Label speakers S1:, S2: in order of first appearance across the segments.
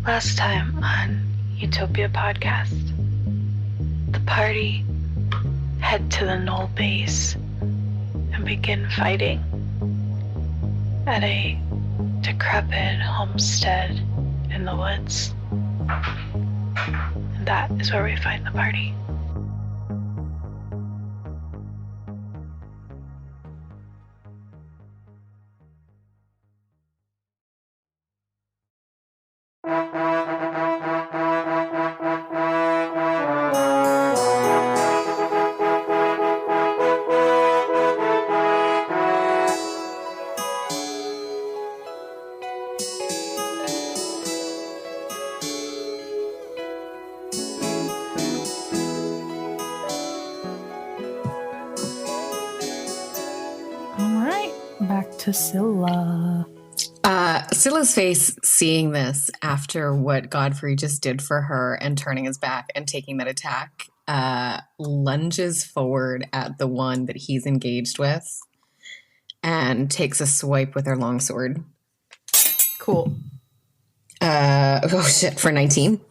S1: Last time on Utopia podcast, the party head to the Gnoll base and begin fighting at a decrepit homestead in the woods. And that is where we find the party. To Scylla.
S2: Scylla's face seeing this after what Godfrey just did for her and turning his back and taking that attack, lunges forward at the one that he's engaged with and takes a swipe with her longsword.
S3: Cool.
S2: Oh shit, for 19?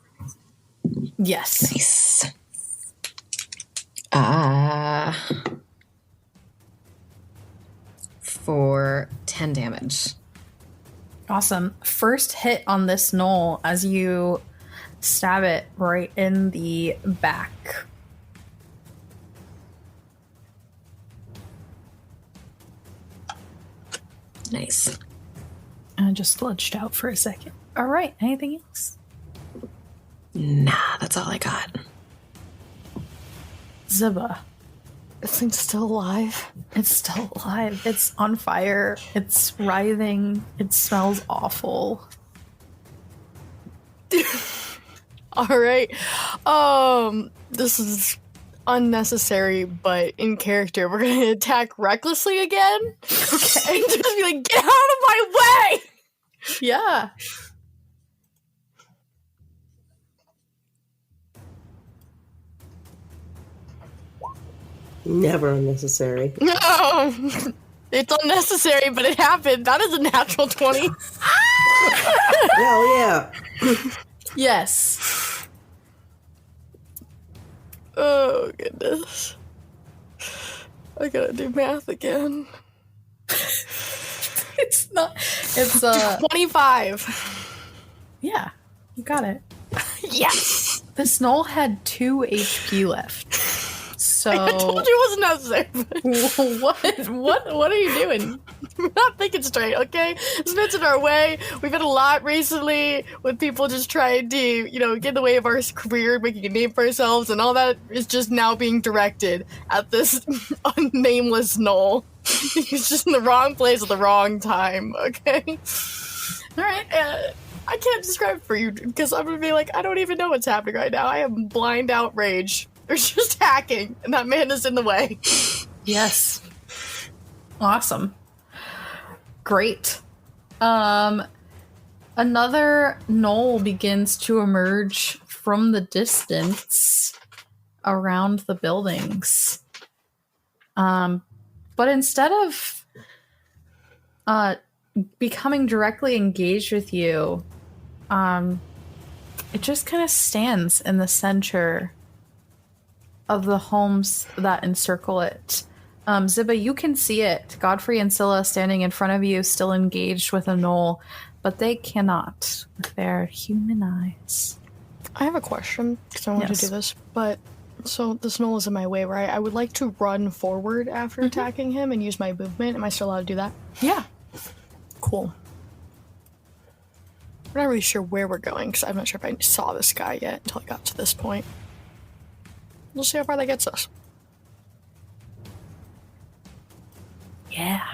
S3: Yes.
S2: Nice. For 10 damage.
S3: Awesome. First hit on this gnoll as you stab it right in the back.
S2: Nice.
S3: And just sludged out for a second. All right. Anything else?
S2: Nah, that's all I got.
S3: Ziba.
S4: This thing's still alive.
S3: It's still alive. It's on fire. It's writhing. It smells awful.
S4: All right. This is unnecessary, but in character, we're going to attack recklessly again. Okay. And just be like, get out of my way!
S3: Yeah.
S5: Never unnecessary.
S4: No! It's unnecessary, but it happened. That is a natural 20.
S5: Hell yeah.
S3: Yes.
S4: Oh, goodness. I gotta do math again.
S3: It's
S4: 25.
S3: Yeah, you got it.
S4: Yes!
S3: This gnoll had 2 HP left. So
S4: I told you it wasn't necessary.
S3: what are you doing?
S4: We're not thinking straight, okay? It's in our way. We've had a lot recently with people just trying to, get in the way of our career, making a name for ourselves, and all that is just now being directed at this nameless Gnoll. He's just in the wrong place at the wrong time, okay? Alright, I can't describe it for you, because I'm gonna be like, I don't even know what's happening right now. I am blind outrage. They're just hacking, and that man is in the way.
S3: Yes. Awesome. Great. Another gnoll begins to emerge from the distance around the buildings. But instead of becoming directly engaged with you, it just kind of stands in the center of the homes that encircle it. Ziba, you can see it. Godfrey and Scylla standing in front of you, still engaged with a gnoll, but they cannot with their human eyes.
S4: I have a question, because I want to do this, but so this gnoll is in my way, right? I would like to run forward after attacking him and use my movement. Am I still allowed to do that?
S3: Yeah.
S4: Cool. We're not really sure where we're going, because I'm not sure if I saw this guy yet until I got to this point. We'll see how far that gets us.
S3: Yeah.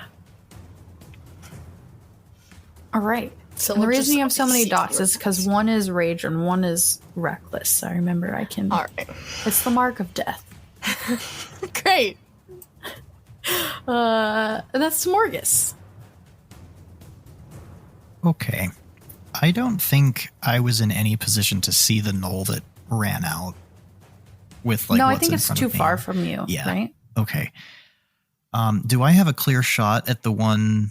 S3: All right.
S4: So
S3: and the reason you have so many dots is because one is rage and one is reckless. So remember, I can.
S4: All right.
S3: It's the mark of death.
S4: Great.
S3: And that's Smorgas.
S6: Okay. I don't think I was in any position to see the gnoll that ran out with
S3: no, I think it's too far from you.
S6: Yeah.
S3: Right?
S6: Okay. Do I have a clear shot at the one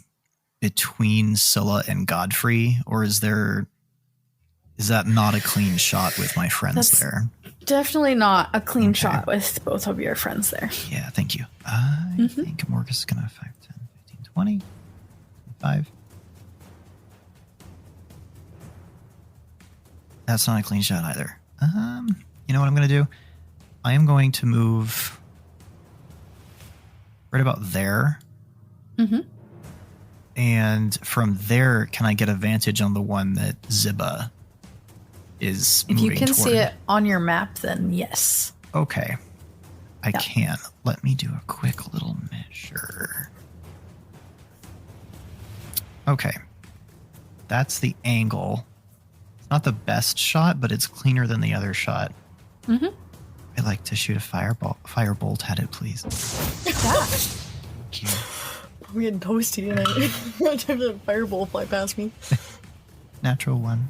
S6: between Scylla and Godfrey, or is there Is that not a clean shot with my friends
S3: That's-
S6: there?
S3: Definitely not a clean
S6: Okay.
S3: shot with both of your friends there.
S6: Yeah, thank you. I think Morgus is going to 5, 10, 15, 20, 25. That's not a clean shot either. You know what I'm going to do? I am going to move right about there.
S3: Mm-hmm.
S6: And from there, can I get advantage on the one that Ziba is
S3: If you
S6: moving
S3: can
S6: toward?
S3: see it on your map, then yes.
S6: Okay. I
S3: Yeah.
S6: can. Let me do a quick little measure. Okay. That's the angle. It's not the best shot, but it's cleaner than the other shot.
S3: Mm-hmm.
S6: I'd like to shoot a firebolt at it, please. Thank you.
S4: I'm getting toasty tonight. Every time the fireball fly past me.
S6: Natural 1.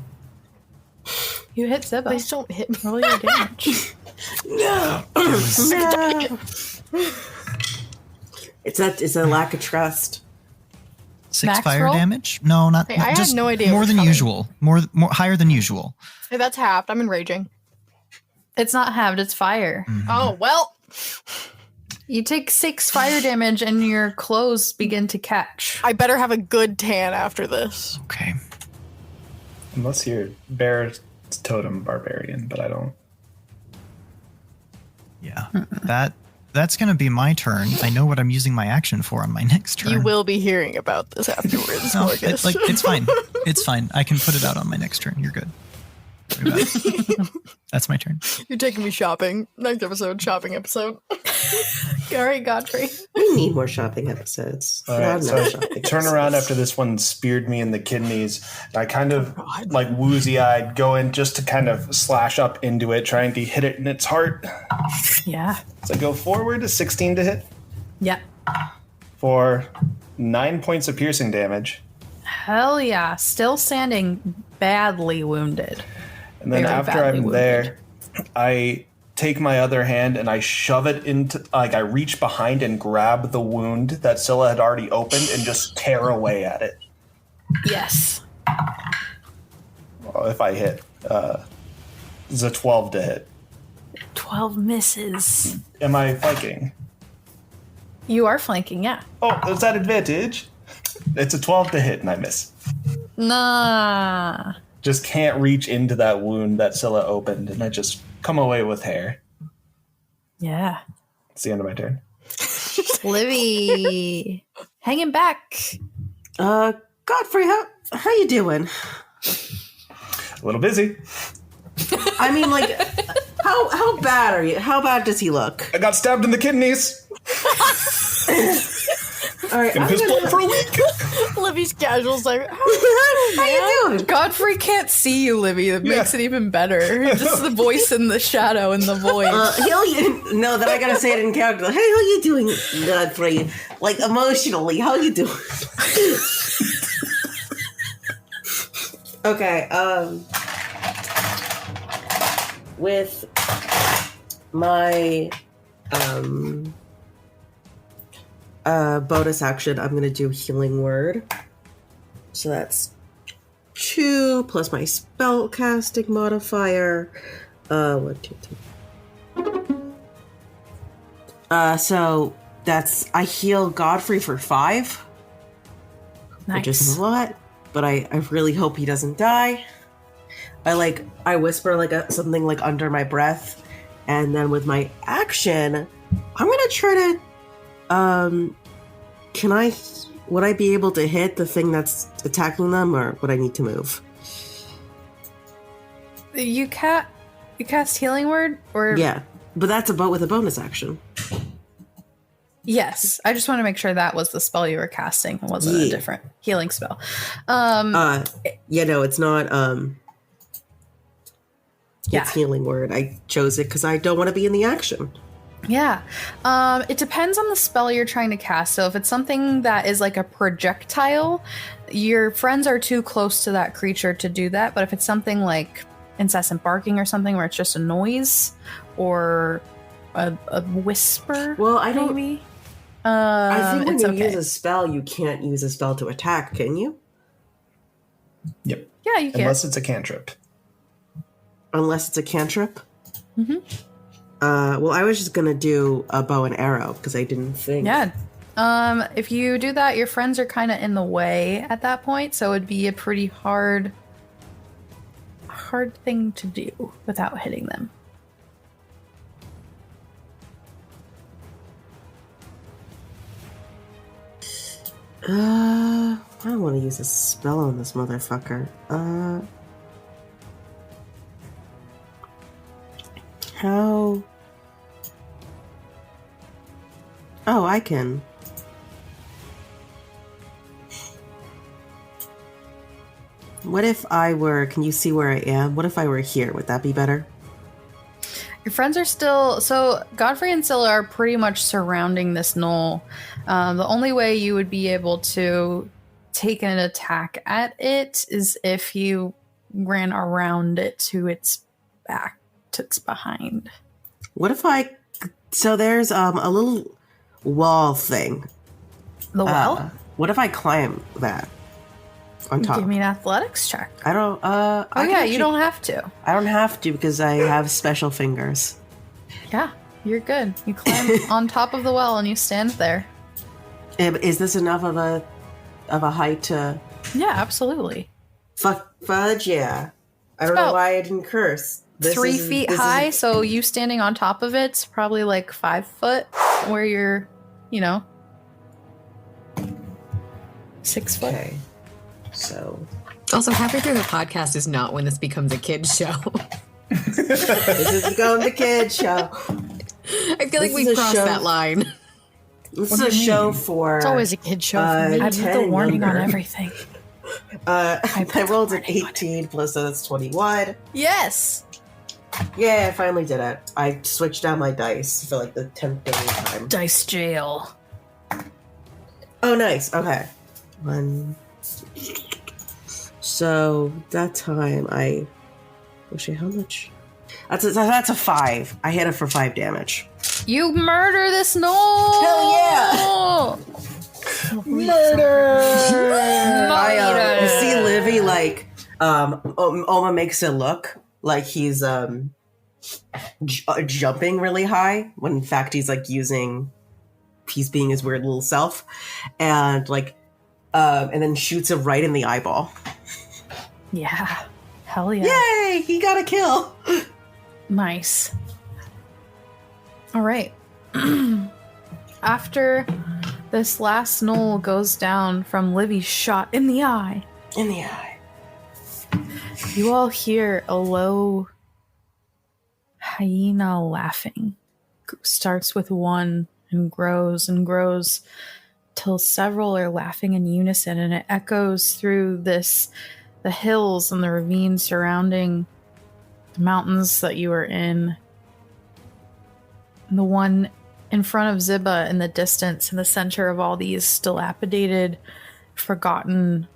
S3: You hit Ziba.
S4: Please don't hit me.
S3: Roll your damage.
S5: No. It's a lack of trust.
S6: 6
S3: Max
S6: fire
S3: roll?
S6: damage? No, not.
S4: Hey, I had
S6: just
S4: no idea it
S6: More
S4: was
S6: than
S4: coming.
S6: usual. More higher than usual.
S4: Hey, that's halved. I'm enraging.
S3: It's not halved, it's fire.
S4: Oh, well.
S3: You take 6 fire damage and your clothes begin to catch.
S4: I better have a good tan after this.
S6: Okay.
S7: Unless you're bear totem barbarian, but I don't.
S6: Yeah. That's going to be my turn. I know what I'm using my action for on my next turn.
S4: You will be hearing about this afterwards,
S6: No,
S4: Marcus.
S6: it's fine. It's fine. I can put it out on my next turn. You're good. Worry about it. That's my turn.
S4: You're taking me shopping. Next episode, shopping episode.
S3: All right, Godfrey.
S5: We need more shopping episodes.
S7: All right, so I turn around after this one speared me in the kidneys. I kind of like woozy-eyed go in just to kind of slash up into it, trying to hit it in its heart.
S3: Yeah.
S7: So I go forward to 16 to hit
S3: Yeah.
S7: for 9 points of piercing damage.
S3: Hell yeah. Still standing, badly wounded.
S7: And then
S3: Very
S7: after
S3: badly
S7: I'm
S3: wounded.
S7: there, I take my other hand and I shove it into, like, I reach behind and grab the wound that Scylla had already opened and just tear away at it.
S3: Yes.
S7: Well, if I hit, it's a 12 to hit.
S3: 12 misses.
S7: Am I flanking?
S3: You are flanking, yeah.
S7: Oh, is that advantage? It's a 12 to hit and I miss.
S3: Nah.
S7: Just can't reach into that wound that Scylla opened and I just come away with hair.
S3: Yeah.
S7: It's the end of my turn.
S3: Livy. Hanging back.
S5: Godfrey, how you doing?
S7: A little busy.
S5: I mean, like, how bad are you? How bad does he look?
S7: I got stabbed in the kidneys.
S5: All right,
S7: Gonna piss poor for a week.
S4: Livy's casual's like,
S5: how you doing?
S3: Godfrey can't see you, Livy. That makes it even better. Just the voice in the shadow and the void.
S5: No, then I gotta say it in character. Hey, how you doing, Godfrey? Like emotionally, how you doing? Okay, with my bonus action, I'm gonna do healing word. So that's 2 plus my spell casting modifier. 1, 2, 3. So that's I heal Godfrey for 5, which is a lot. But I really hope he doesn't die. I whisper something like under my breath, and then with my action, I'm gonna try to. Would I be able to hit the thing that's attacking them, or would I need to move?
S3: You cast healing word, or
S5: Yeah, but that's with a bonus action.
S3: yes. I just want to make sure that was the spell you were casting. It wasn't a different healing spell.
S5: No, it's not.
S3: Yeah.
S5: It's healing word. I chose it because I don't want to be in the action.
S3: Yeah. It depends on the spell you're trying to cast. So if it's something that is like a projectile, your friends are too close to that creature to do that. But if it's something like incessant barking or something where it's just a noise or a whisper,
S5: Well, I don't.
S3: maybe.
S5: I think when
S3: it's
S5: you
S3: okay.
S5: use a spell, you can't use a spell to attack, can you?
S7: Yep.
S3: Yeah, you can.
S7: Unless it's a cantrip.
S5: unless it's a cantrip.
S3: Mm-hmm.
S5: Well, I was just gonna do a bow and arrow because I didn't think.
S3: Yeah. If you do that, your friends are kind of in the way at that point, so it'd be a pretty hard thing to do without hitting them.
S5: I don't want to use a spell on this motherfucker. How? Oh, I can. What if I were... Can you see where I am? What if I were here? Would that be better?
S3: Your friends are still... So, Godfrey and Scylla are pretty much surrounding this gnoll. The only way you would be able to take an attack at it is if you ran around it to its back, to its behind.
S5: What if I... So there's a little wall thing.
S3: The wall?
S5: What if I climb that on top?
S3: Give me an athletics check.
S5: I don't...
S3: You don't have to.
S5: I don't have to because I have special fingers.
S3: Yeah, you're good. You climb on top of the well and you stand there.
S5: Is this enough of a height to...
S3: Yeah, absolutely.
S5: Fudge, yeah. I don't know why I didn't curse.
S3: 3 feet high, so you standing on top of it's probably like 5 foot, where you're, 6 foot.
S5: Okay. So...
S2: Also, halfway through the podcast is not when this becomes a kid's show.
S5: This is becoming the kid show.
S2: I feel like we crossed that line.
S5: This is a show for...
S4: It's always a kid show for me.
S3: I put the warning on everything.
S5: I rolled an 18 plus so that's 21.
S3: Yes!
S5: Yeah, I finally did it. I switched out my dice for like the 10th time.
S3: Dice jail.
S5: Oh, nice. Okay. 1. So that time I... how much? That's a 5. I hit it for 5 damage.
S3: You murder this gnoll!
S5: Hell yeah! Murder! You see Livy, like, Oma makes it look like he's jumping really high, when in fact he's like he's being his weird little self, and like, and then shoots him right in the eyeball.
S3: Yeah. Hell yeah.
S5: Yay! He got a kill!
S3: Nice. All right. After this last gnoll goes down from Livy's shot in the eye, you all hear a low hyena laughing. Starts with one and grows till several are laughing in unison, and it echoes through the hills and the ravines surrounding the mountains that you are in. The one in front of Ziba in the distance, in the center of all these dilapidated, forgotten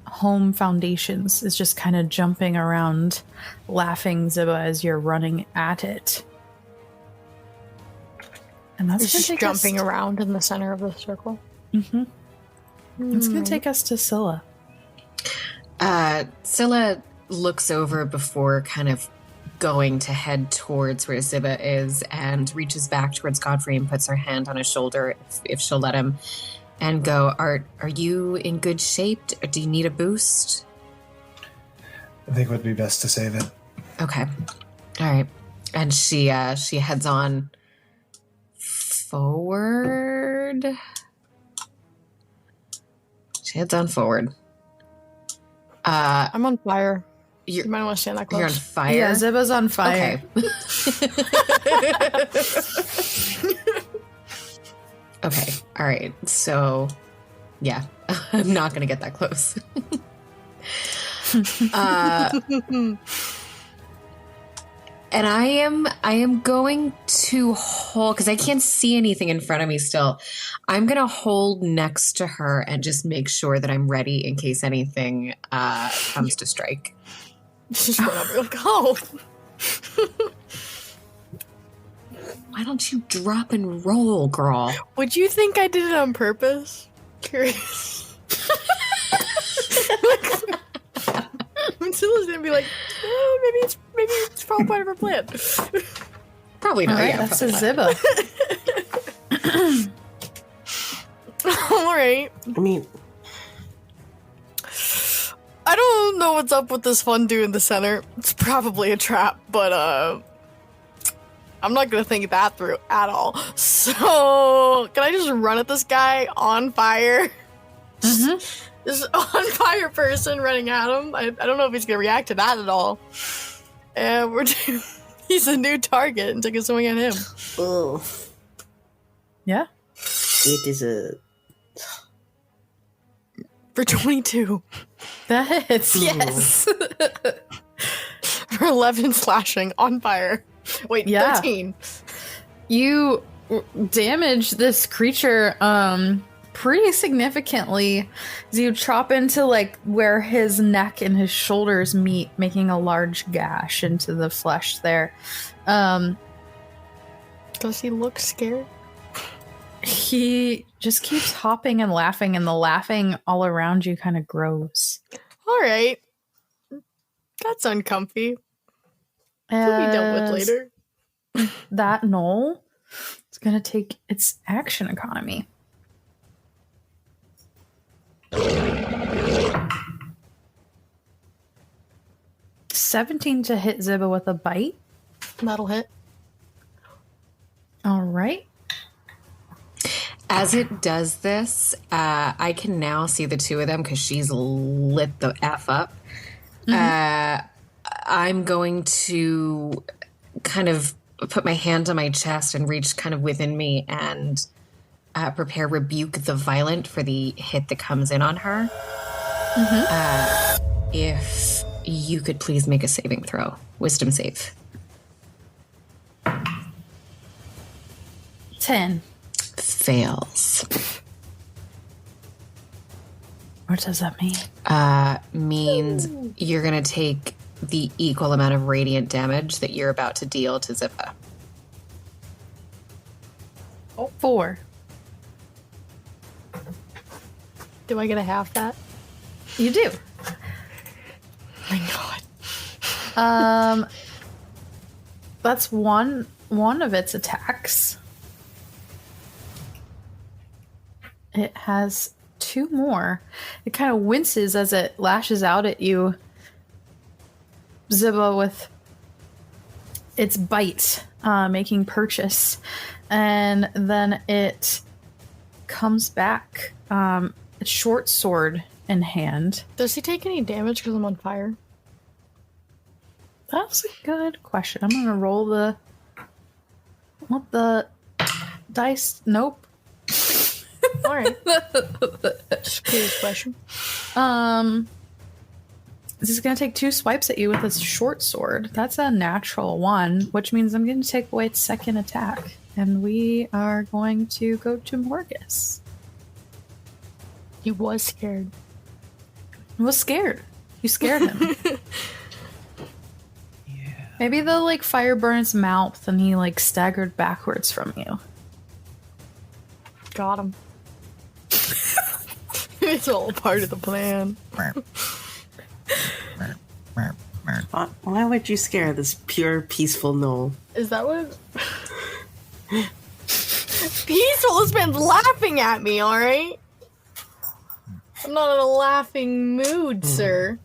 S3: home foundations, is just kind of jumping around, laughing, Ziba, as you're running at it. And that's
S4: just jumping around in the center of the circle.
S3: Mm-hmm. It's going to take us to Scylla.
S2: Scylla looks over before kind of going to head towards where Ziba is, and reaches back towards Godfrey and puts her hand on his shoulder if she'll let him, and go, are you in good shape? Do you need a boost?
S7: I think it would be best to save it.
S2: Okay. All right. And she heads on forward.
S4: I'm on fire. You might want to stand that close.
S2: You're on fire?
S3: Yeah, Ziba's on fire.
S2: Okay. Okay. All right. So, yeah, I'm not going to get that close. And I am going to hold, because I can't see anything in front of me still. I'm going to hold next to her and just make sure that I'm ready in case anything comes to strike.
S4: Just run over like, oh.
S2: Why don't you drop and roll, girl?
S4: Would you think I did it on purpose? Curious. I'm Scylla's gonna be like, maybe it's probably part of her plan.
S2: Probably not.
S3: All right,
S2: Yeah,
S3: that's a
S2: probably not.
S3: Zibba.
S4: All right.
S5: I mean,
S4: I don't know what's up with this fondue in the center. It's probably a trap, but I'm not gonna think that through at all. So, can I just run at this guy on fire? This on fire person running at him. I don't know if he's gonna react to that at all. And he's a new target and take a swing at him.
S5: ugh.
S3: Yeah.
S5: It is a...
S4: For 22.
S3: That hits, yes.
S4: For 11 slashing on fire. Wait,
S3: Yeah.
S4: 13.
S3: You damage this creature pretty significantly as you chop into like where his neck and his shoulders meet, making a large gash into the flesh there.
S4: Does he look scared?
S3: He just keeps hopping and the laughing all around you kind of grows.
S4: All right. That's uncomfy. To be dealt with
S3: As
S4: later.
S3: That Gnoll is going to take its action economy. $17 to hit Zibba with a bite.
S4: That'll hit.
S3: All right.
S2: As it does this, I can now see the two of them because she's lit the F up. I'm going to kind of put my hand on my chest and reach kind of within me and prepare Rebuke the Violent for the hit that comes in on her. If you could please make a saving throw. Wisdom save.
S3: 10.
S2: Fails.
S3: What does that mean?
S2: Means you're going to take the equal amount of radiant damage that you're about to deal to Zippa.
S3: 4.
S4: Do I get a half that?
S3: You do.
S4: My God.
S3: That's one of its attacks. It has 2 more. It kind of winces as it lashes out at you, Zibba, with its bite, making purchase. And then it comes back, its short sword in hand.
S4: Does he take any damage because I'm on fire?
S3: That's a good question. I'm gonna roll the dice. Nope.
S4: All right. Just curious question.
S3: This is gonna take 2 swipes at you with its short sword. That's a natural 1, which means I'm gonna take away its second attack. And we are going to go to Morgus.
S4: He was scared.
S3: He was scared. You scared him. Maybe the fire burned his mouth and he staggered backwards from you.
S4: Got him. It's all part of the plan.
S5: Why would you scare this pure, peaceful Gnoll?
S4: Is that what? Peaceful has been laughing at me, alright? I'm not in a laughing mood, sir.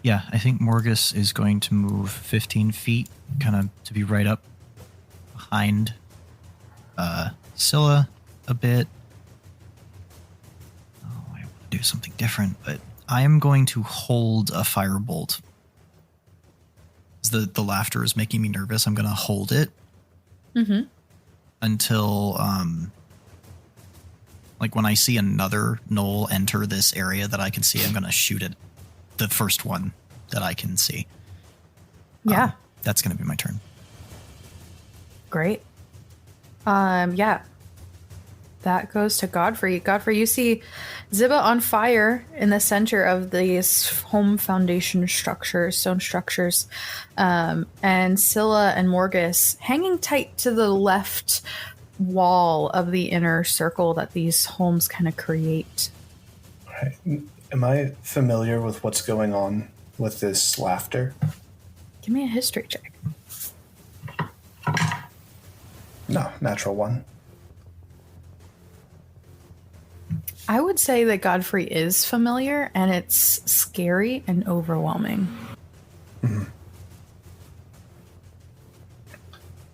S6: Yeah, I think Morgus is going to move 15 feet, kind of to be right up behind Scylla a bit. Oh, I want to do something different, but I am going to hold a firebolt. The laughter is making me nervous. I'm going to hold it until, when I see another Gnoll enter this area that I can see, I'm going to shoot it. The first one that I can see.
S3: Yeah.
S6: That's going to be my turn.
S3: Great. Yeah. That goes to Godfrey. Godfrey, you see Zibba on fire in the center of these home foundation structures, stone structures, and Scylla and Morgus hanging tight to the left wall of the inner circle that these homes kind of create.
S7: Am I familiar with what's going on with this laughter?
S3: Give me a history check.
S7: No, natural one.
S3: I would say that Godfrey is familiar, and it's scary and overwhelming.
S7: Mm-hmm.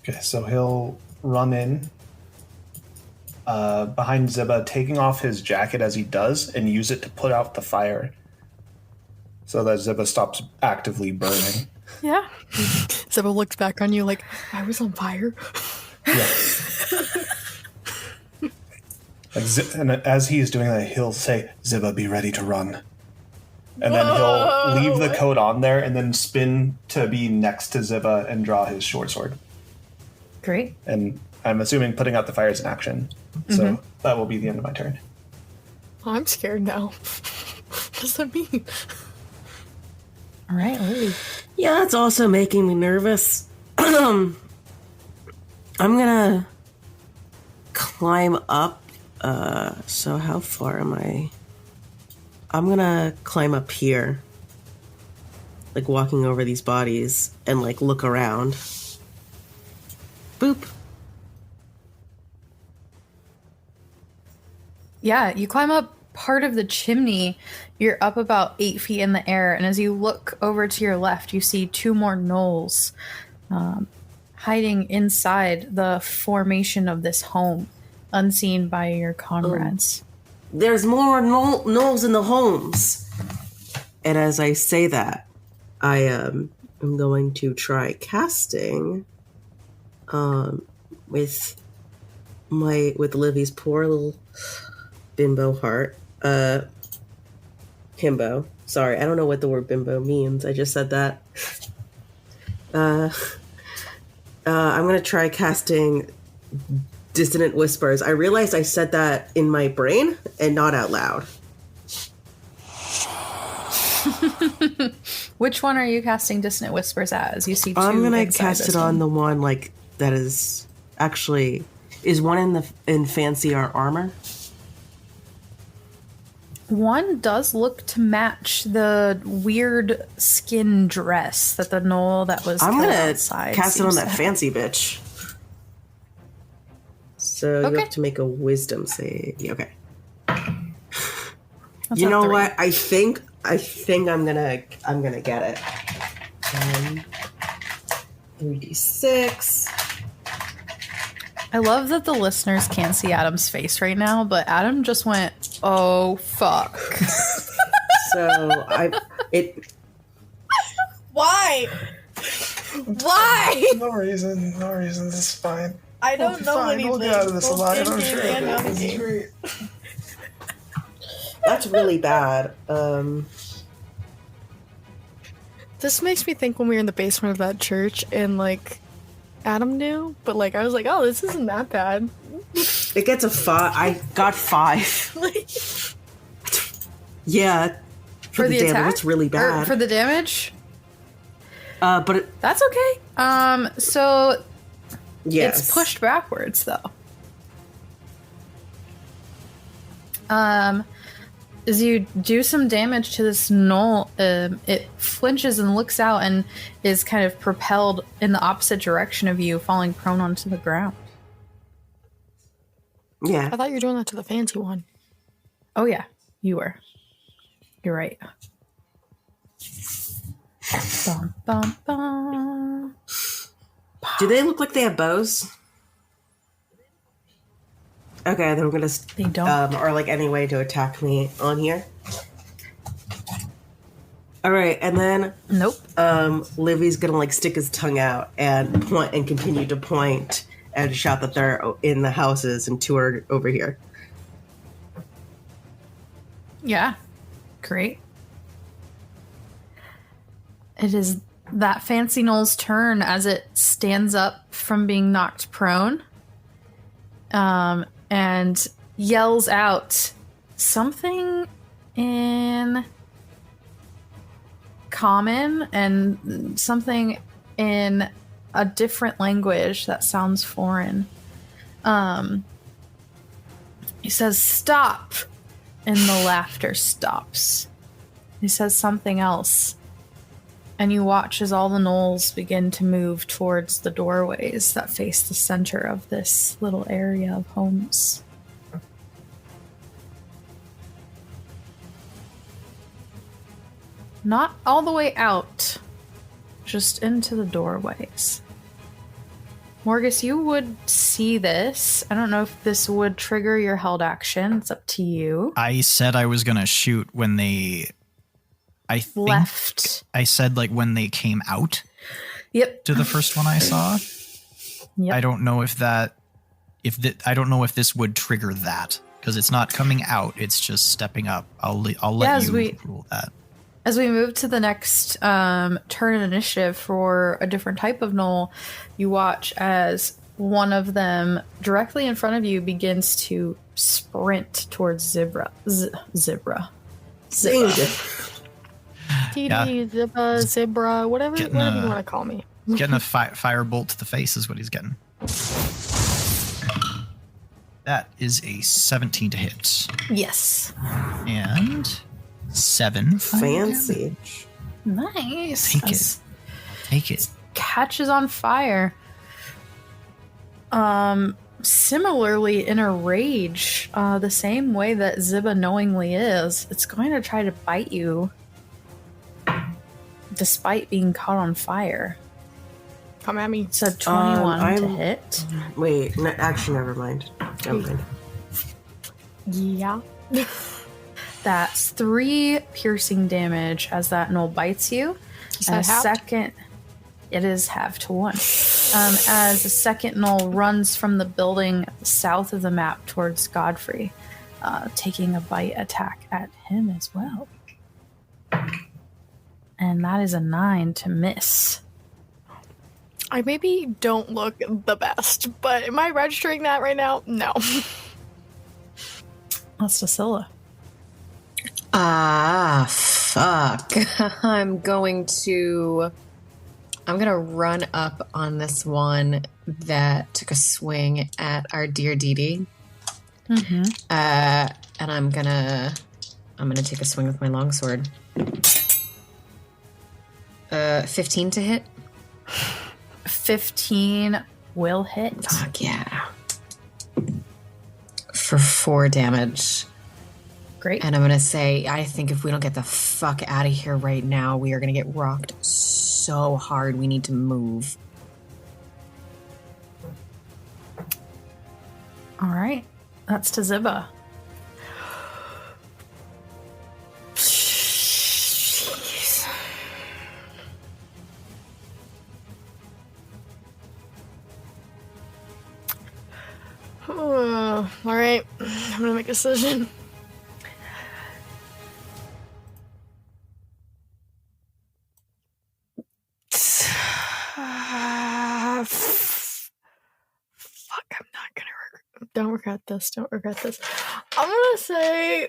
S7: Okay, so he'll run in behind Ziba, taking off his jacket as he does, and use it to put out the fire so that Ziba stops actively burning.
S3: Yeah.
S4: Ziba looks back on you like, I was on fire.
S7: Yeah. And as he's doing that, he'll say, Ziba, be ready to run. And then he'll leave the coat on there and then spin to be next to Ziba and draw his short sword.
S3: Great.
S7: And I'm assuming putting out the fire is an action. So that will be the end of my turn.
S4: I'm scared now. What does that mean?
S3: All right, Lily.
S5: Yeah, it's also making me nervous. I'm gonna climb up. So how far am I? I'm gonna climb up here. Like walking over these bodies and like look around. Boop.
S3: Yeah, you climb up part of the chimney. You're up about 8 feet in the air, and as you look over to your left, you see 2 more gnolls hiding inside the formation of this home, unseen by your comrades.
S5: There's more gnolls in the homes. And as I say that, I am going to try casting with Livy's poor little bimbo heart. Himbo. Sorry, I don't know what the word bimbo means. I just said that. I'm going to try casting Dissonant Whispers. I realized I said that in my brain and not out loud.
S3: Which one are you casting Dissonant Whispers as? You see 2.
S5: I'm going to cast it on the one like that is actually is one in fancier armor.
S3: One does look to match the weird skin dress that the gnoll that was
S5: I'm
S3: killed
S5: gonna
S3: outside
S5: cast it on
S3: seems
S5: that
S3: to have.
S5: fancy bitch. So you
S3: Okay.
S5: have to make a wisdom save. Okay.
S3: That's
S5: You
S3: a
S5: know
S3: 3.
S5: what? I think I'm gonna get it. 3d6.
S3: I love that the listeners can't see Adam's face right now, but Adam just went, "Oh fuck."
S5: So
S4: Why? Why?
S7: No reason. This is fine.
S4: I don't know anything.
S7: We'll get out of this
S4: Both
S7: alive,
S4: in
S7: I'm
S4: game
S7: sure.
S4: and out of
S7: This is
S4: game.
S7: great.
S5: that's really bad.
S4: This makes me think when we were in the basement of that church and like Adam knew, but like I was like, oh, this isn't that bad.
S5: It gets a 5. I got 5.
S4: Like,
S5: Yeah.
S3: For the
S5: damage,
S3: attack?
S5: it's really
S3: Or
S5: bad.
S3: for the damage?
S5: But it,
S3: That's okay. So
S5: yes.
S3: it's pushed backwards though. As you do some damage to this gnoll, it flinches and looks out and is kind of propelled in the opposite direction of you, falling prone onto the ground.
S5: Yeah.
S4: I thought you were doing that to the fancy one.
S3: Oh yeah, you were. You're right. Bum, bum, bum.
S5: Do they look like they have bows? Okay, then we're gonna.
S3: They don't.
S5: Or like any way to attack me on here. All right, and then
S3: Nope.
S5: Livy's gonna like stick his tongue out and point and continue to point and shout that they're in the houses and 2 are over here.
S3: Yeah. Great. It is that fancy gnoll's turn as it stands up from being knocked prone. And yells out something in common and something in a different language that sounds foreign. He says, "Stop! and the laughter stops. He says something else, and you watch as all the gnolls begin to move towards the doorways that face the center of this little area of homes. Not all the way out, just into the doorways. Morgus, you would see this. I don't know if this would trigger your held action. It's up to you.
S6: I said I was going to shoot when they... I think
S3: Left.
S6: I said like when they came out
S3: Yep.
S6: to the first one I saw.
S3: Yep.
S6: I don't know if that... I don't know if this would trigger that. Because it's not coming out. It's just stepping up. I'll let you rule that.
S3: As we move to the next turn in initiative for a different type of gnoll, you watch as one of them directly in front of you begins to sprint towards Zebra.
S4: TD,
S6: Yeah.
S4: Zebra, whatever you want to call me.
S6: Getting a firebolt to the face is what he's getting. That is a 17 to hit.
S3: Yes.
S6: And 7
S5: Fancy.
S3: Nice.
S6: Take it.
S3: Catches on fire. Similarly, in a rage, the same way that Ziba knowingly is, it's going to try to bite you despite being caught on fire.
S4: Come at me.
S3: It's a 21 to hit.
S5: Wait, actually, never mind.
S4: Yeah.
S3: That's 3 piercing damage as that gnoll bites you.
S4: Is that halved?
S3: Second, it is halved to 1. As the second gnoll runs from the building south of the map towards Godfrey, taking a bite attack at him as well. And that is a 9 to miss.
S4: I maybe don't look the best, but am I registering that right now? No.
S3: That's Tasilla.
S2: Ah, fuck. I'm gonna run up on this one that took a swing at our dear Dee.
S3: Mm-hmm.
S2: And I'm gonna take a swing with my longsword. 15 to hit.
S3: 15 will hit.
S2: Fuck yeah. For 4 damage.
S3: Great.
S2: And I'm going to say, I think if we don't get the fuck out of here right now, we are going to get rocked so hard. We need to move.
S3: All right. That's to Ziba.
S4: Jeez. All right. I'm going to make a decision. Don't regret this. I'm gonna say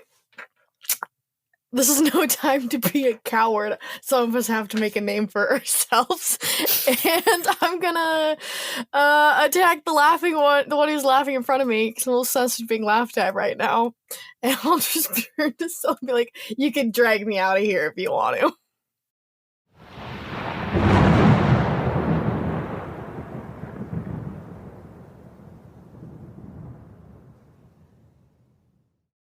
S4: this is no time to be a coward. Some of us have to make a name for ourselves. And I'm gonna attack the laughing one, the one who's laughing in front of me, because I'm a little sensitive being laughed at right now. And I'll just turn to someone and be like, you can drag me out of here if you want to.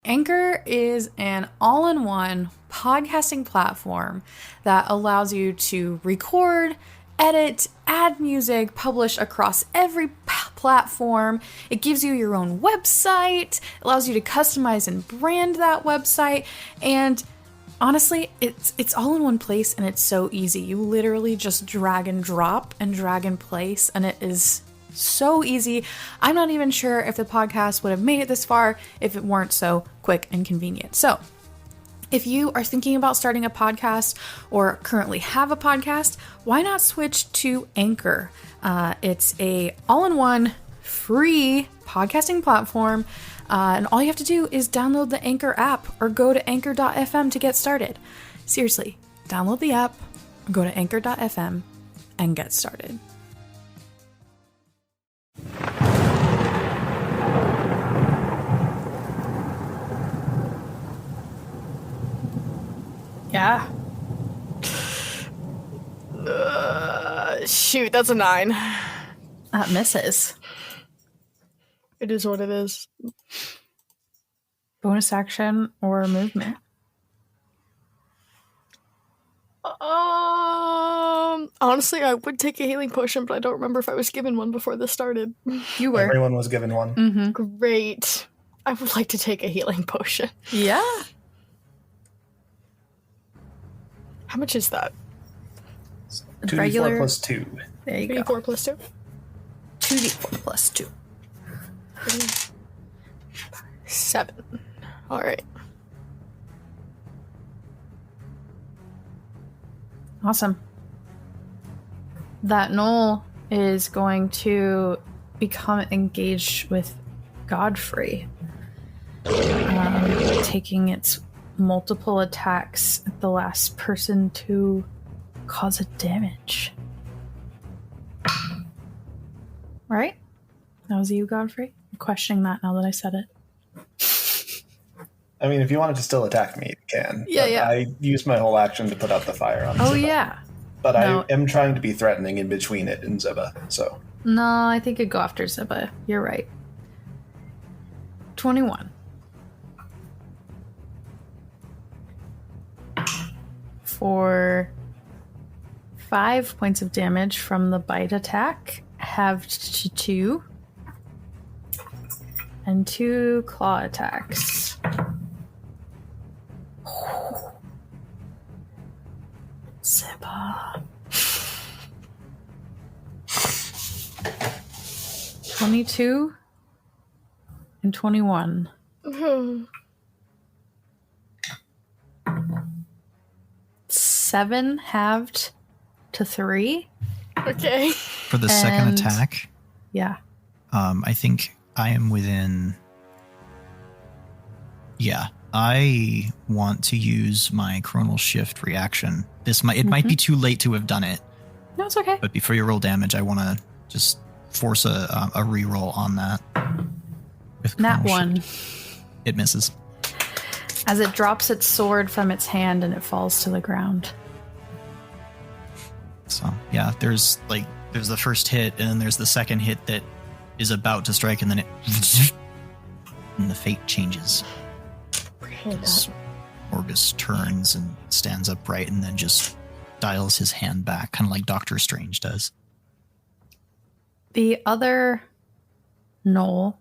S3: Anchor is an all-in-one podcasting platform that allows you to record, edit, add music, publish across every platform. It gives you your own website, allows you to customize and brand that website, and honestly, it's all in one place and it's so easy. You literally just drag and drop and drag and place, and it is so easy. I'm not even sure if the podcast would have made it this far if it weren't so quick and convenient. So if you are thinking about starting a podcast or currently have a podcast, why not switch to Anchor? It's a all-in-one free podcasting platform, and all you have to do is download the Anchor app or go to anchor.fm to get started. Seriously, download the app, go to anchor.fm, and get started. Yeah.
S4: Shoot, that's a 9.
S3: That misses.
S4: It is what it is.
S3: Bonus action or movement?
S4: Honestly, I would take a healing potion, but I don't remember if I was given one before this started.
S3: You were.
S7: Everyone was given one.
S3: Mm-hmm.
S4: Great. I would like to take a healing potion.
S3: Yeah.
S4: How much is that?
S7: 2d4 plus 2.
S3: There you go.
S4: 3d4 plus 2?
S3: 2d4 plus 2.
S4: 7. All right.
S3: Awesome. That Gnoll is going to become engaged with Godfrey, taking its multiple attacks at the last person to cause a damage. Right? That was you, Godfrey? I'm questioning that now that I said it.
S7: I mean, if you wanted to still attack me, you can.
S3: Yeah, yeah.
S7: I used my whole action to put out the fire on
S3: Oh,
S7: Ziba.
S3: yeah.
S7: But
S3: No.
S7: I am trying to be threatening in between it and Ziba, so...
S3: No, I think it'd go after Ziba. You're right. 21. For 5 points of damage from the bite attack, halved to 2. And 2 claw attacks. Ziba. 22 and 21. Seven halved to 3.
S4: Okay.
S6: For the second
S3: And-
S6: attack,
S3: Yeah.
S6: I think I am within. Yeah, I want to use my chronal shift reaction. It might be too late to have done it,
S3: No, it's okay.
S6: but before you roll damage, I want to just force a reroll on that. With
S3: Nat
S6: chronal
S3: 1.
S6: shift. It misses.
S3: As it drops its sword from its hand and it falls to the ground.
S6: So yeah, there's the first hit, and then there's the second hit that is about to strike, and then and the fate changes. Morgus turns and stands upright, and then just dials his hand back, kind of like Doctor Strange does.
S3: The other Gnoll,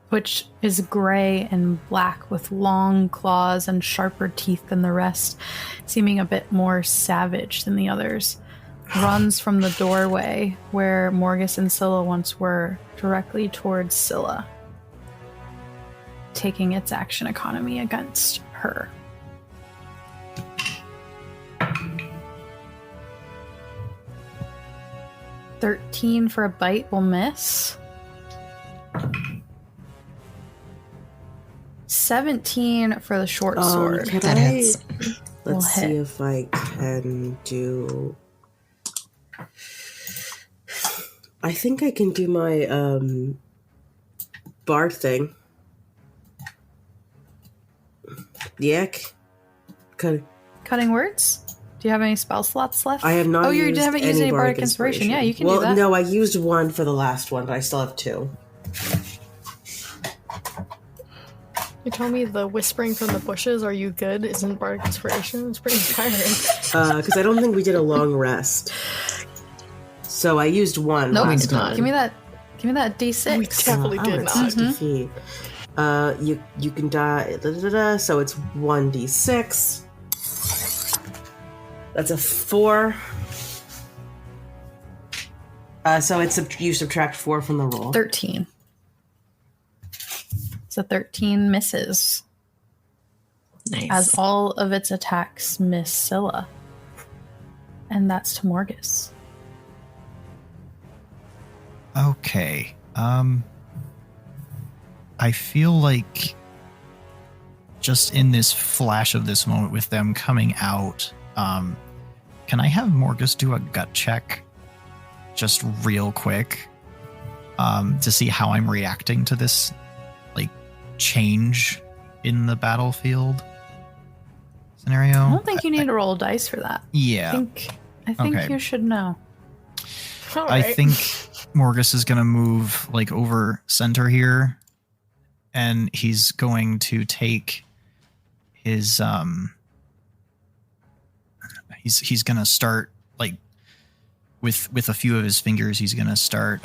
S3: which is gray and black with long claws and sharper teeth than the rest, seeming a bit more savage than the others, runs from the doorway where Morgus and Scylla once were, directly towards Scylla, taking its action economy against her. $13 for a bite will miss. 17 for the short sword.
S2: That hits.
S3: Will
S5: Let's
S3: hit.
S5: see if I can do. I think I can do my bard thing. Yak.
S3: Cutting words? Do you have any spell slots left?
S5: I have not.
S3: Oh, you
S5: used
S3: haven't used any
S5: bardic
S3: bardic inspiration. Yeah, you can do
S5: well,
S3: that.
S5: no, I used one for the last one, but I still have 2.
S4: You told me the whispering from the bushes, are you good? Isn't bardic inspiration? It's pretty tiring.
S5: Because I don't think we did a long rest. So I used one.
S3: No, we
S5: last
S3: did not.
S5: time.
S3: Give me that D6.
S4: We definitely did not.
S5: 60 feet. You can die. So it's 1d6. That's a 4. So it's you subtract 4 from the roll.
S3: 13. So 13 misses,
S2: Nice.
S3: as all of its attacks miss Scylla. And that's to Morgus.
S6: Okay. I feel like just in this flash of this moment with them coming out, can I have Morgus do a gut check just real quick to see how I'm reacting to this like change in the battlefield? scenario.
S3: I don't think you need to roll dice for that.
S6: Yeah.
S3: I think
S6: Okay.
S3: you should know.
S4: All
S6: I
S4: right.
S6: think Morgus is going to move like over center here, and he's going to take his he's going to start like with a few of his fingers. He's going to start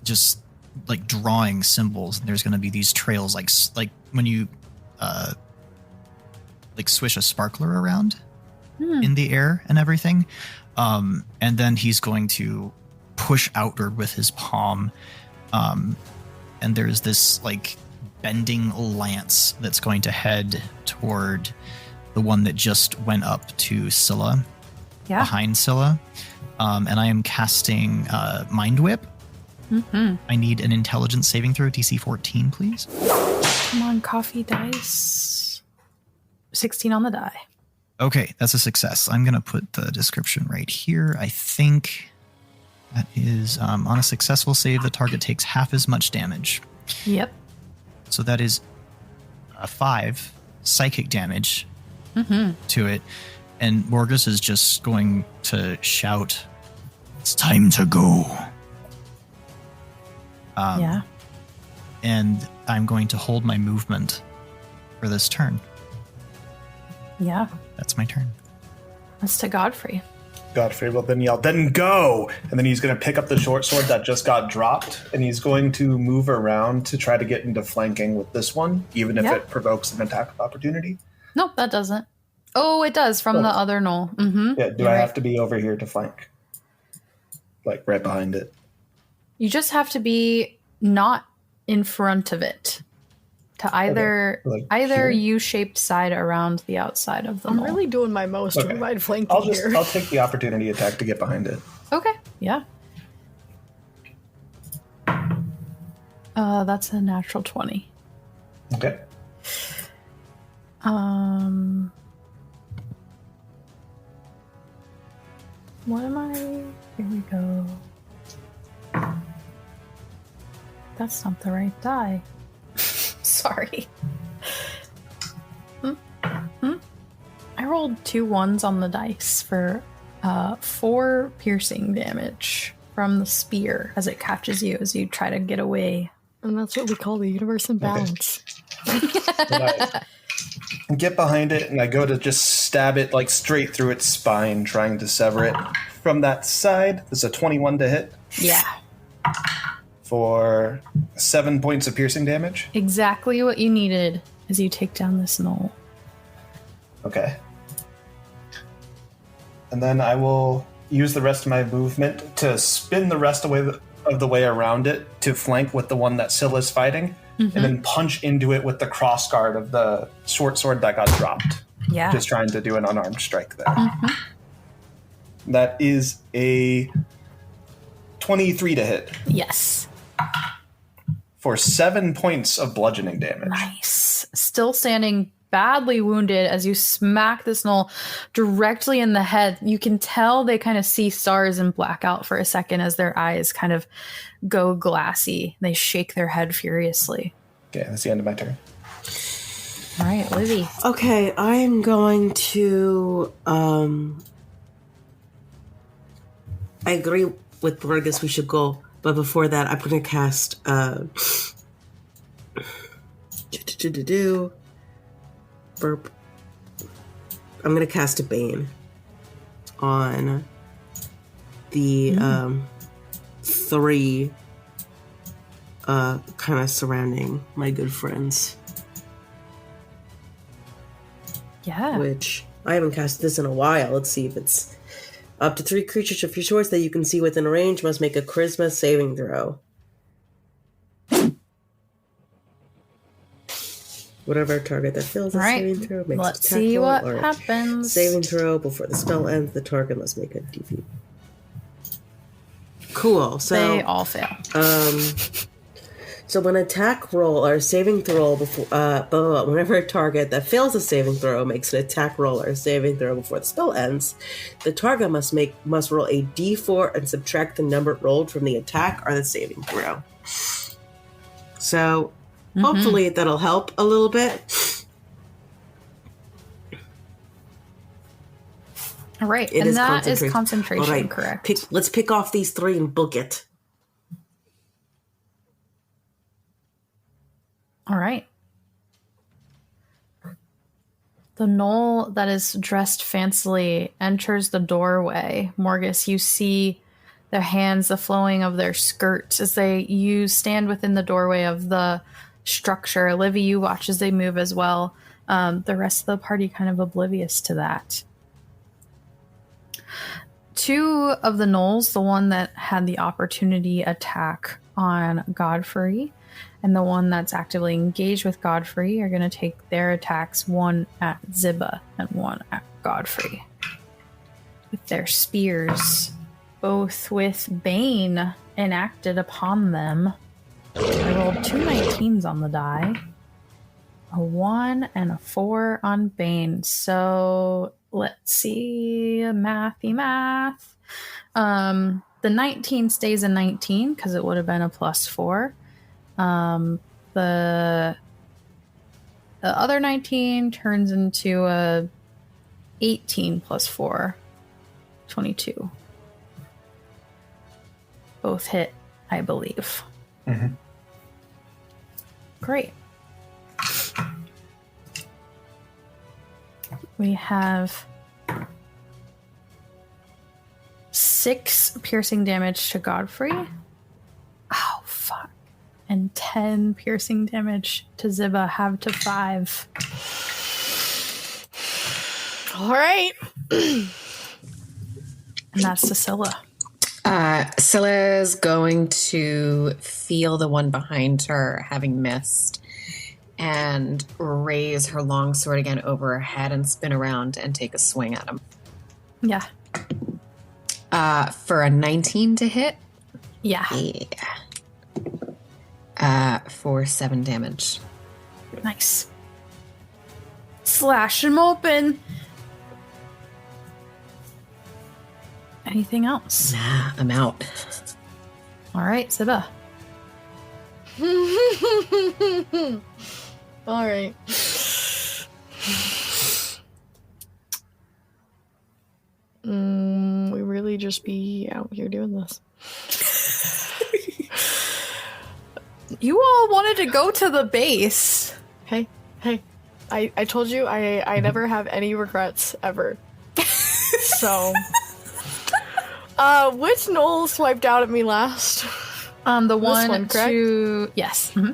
S6: just like drawing symbols. And there's going to be these trails like when you like swish a sparkler around in the air and everything. And then he's going to push outward with his palm. And there's this like bending lance that's going to head toward the one that just went up to Scylla, behind Scylla. And I am casting Mind Whip.
S3: Mm-hmm.
S6: I need an intelligence saving throw, DC 14, please.
S3: Come on, coffee dice. 16 on the die.
S6: Okay, that's a success. I'm going to put the description right here. I think that is on a successful save, the target takes half as much damage.
S3: Yep.
S6: So that is a 5 psychic damage to it. And Morgus is just going to shout, "It's time to go."
S3: Yeah.
S6: And I'm going to hold my movement for this turn.
S3: Yeah.
S6: That's my turn.
S3: That's to Godfrey.
S7: Godfrey will then yell, "Then go!" And then he's going to pick up the short sword that just got dropped, and he's going to move around to try to get into flanking with this one, even if it provokes an attack of opportunity.
S3: Nope, that doesn't. Oh, it does from the other Gnoll. Mm-hmm.
S7: Yeah, do I have to be over here to flank? Like right behind it?
S3: You just have to be not in front of it. To either
S7: here?
S3: U-shaped side around the outside of the
S4: I'm
S3: Gnoll.
S4: really doing my most to provide flanking here.
S7: I'll take the opportunity attack to get behind it.
S3: Okay, yeah. That's a natural 20.
S7: Okay.
S3: What am I? Here we go. That's not the right die. Sorry. I rolled 2 1s on the dice for 4 piercing damage from the spear as it catches you as you try to get away.
S4: And that's what we call the universe in balance.
S7: I get behind it, and I go to just stab it like straight through its spine, trying to sever it from that side. This is a 21 to hit.
S3: Yeah.
S7: For 7 points of piercing damage.
S3: Exactly what you needed as you take down this Gnoll.
S7: Okay. And then I will use the rest of my movement to spin the rest of the way around it to flank with the one that Scylla's fighting, and then punch into it with the crossguard of the short sword that got dropped.
S3: Yeah.
S7: Just trying to do an unarmed strike there. That is a 23 to hit.
S3: Yes.
S7: For 7 points of bludgeoning damage.
S3: Nice. Still standing, badly wounded as you smack this Gnoll directly in the head. You can tell they kind of see stars and black out for a second as their eyes kind of go glassy. They shake their head furiously.
S7: Okay, that's the end of my turn.
S3: All right, Lizzie.
S5: Okay, I'm going to I agree with Burgess, we should go, but before that I'm gonna cast burp. I'm gonna cast a Bane on the 3 kind of surrounding my good friends.
S3: Yeah.
S5: Which I haven't cast this in a while. Let's see if it's up to 3 creatures of your choice that you can see within range must make a charisma saving throw. Whatever target that fails a saving throw makes
S3: Let's
S5: an attack
S3: see
S5: roll
S3: what
S5: or
S3: happens.
S5: saving throw before the spell ends. The target must make a DV. Cool. So
S3: They all fail.
S5: So when attack roll or saving throw before whenever a target that fails a saving throw makes an attack roll or saving throw before the spell ends, the target must roll a d4 and subtract the number rolled from the attack or the saving throw. So hopefully that'll help a little bit.
S3: All right.
S5: It
S3: and
S5: is
S3: that is
S5: concentration.
S3: concentration,
S5: All right.
S3: correct?
S5: Let's pick off these 3 and book it.
S3: All right. The gnoll that is dressed fancily enters the doorway. Morgus, you see their hands, the flowing of their skirts as you stand within the doorway of the structure. Livy, you watch as they move as well. The rest of the party kind of oblivious to that. 2 of the gnolls, the one that had the opportunity attack on Godfrey and the one that's actively engaged with Godfrey, are going to take their attacks, one at Ziba and one at Godfrey, with their spears, both with Bane enacted upon them. I rolled 2 19s on the die, a 1 and a 4 on Bane. So let's see, mathy math. The 19 stays a 19 because it would have been a +4. The other 19 turns into a 18 +4, 22. Both hit, I believe.
S7: Mm-hmm.
S3: Great. We have 6 piercing damage to Godfrey. Oh, fuck. And 10 piercing damage to Ziba, halved to 5.
S4: All right.
S3: And that's to Scylla.
S2: Scylla's going to feel the one behind her having missed and raise her longsword again over her head and spin around and take a swing at him.
S3: Yeah.
S2: For a 19 to hit.
S3: Yeah.
S2: For 7 damage.
S3: Nice. Slash him open. Anything else?
S2: Nah, I'm out.
S3: All right, Ziba.
S4: All right. We really just be out here doing this.
S3: You all wanted to go to the base.
S4: Hey, I told you I never have any regrets ever. So, which Gnoll swiped out at me last?
S3: The one
S4: correct?
S3: to... Yes. Mm-hmm.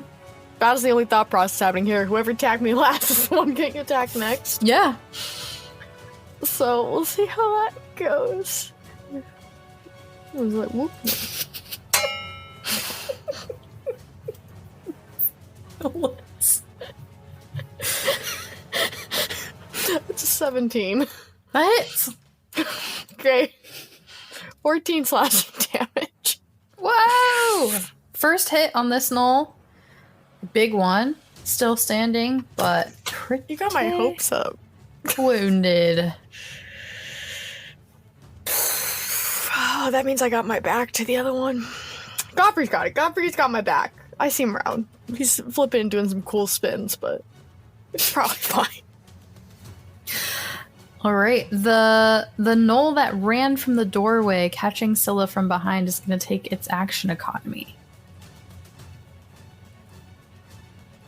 S4: That was the only thought process happening here. Whoever attacked me last is the one getting attacked next.
S3: Yeah.
S4: So, we'll see how that goes. I was like, whoop. It's a 17.
S3: That hits.
S4: Great. 14 slashing damage.
S3: Whoa! First hit on this gnoll. Big one. Still standing, but pretty
S4: You got my hopes up.
S3: wounded.
S4: Oh, that means I got my back to the other one. Godfrey's got it. Godfrey's got my back. I see him around. He's flipping, doing some cool spins, but it's probably fine.
S3: All right. The gnoll that ran from the doorway, catching Scylla from behind, is going to take its action economy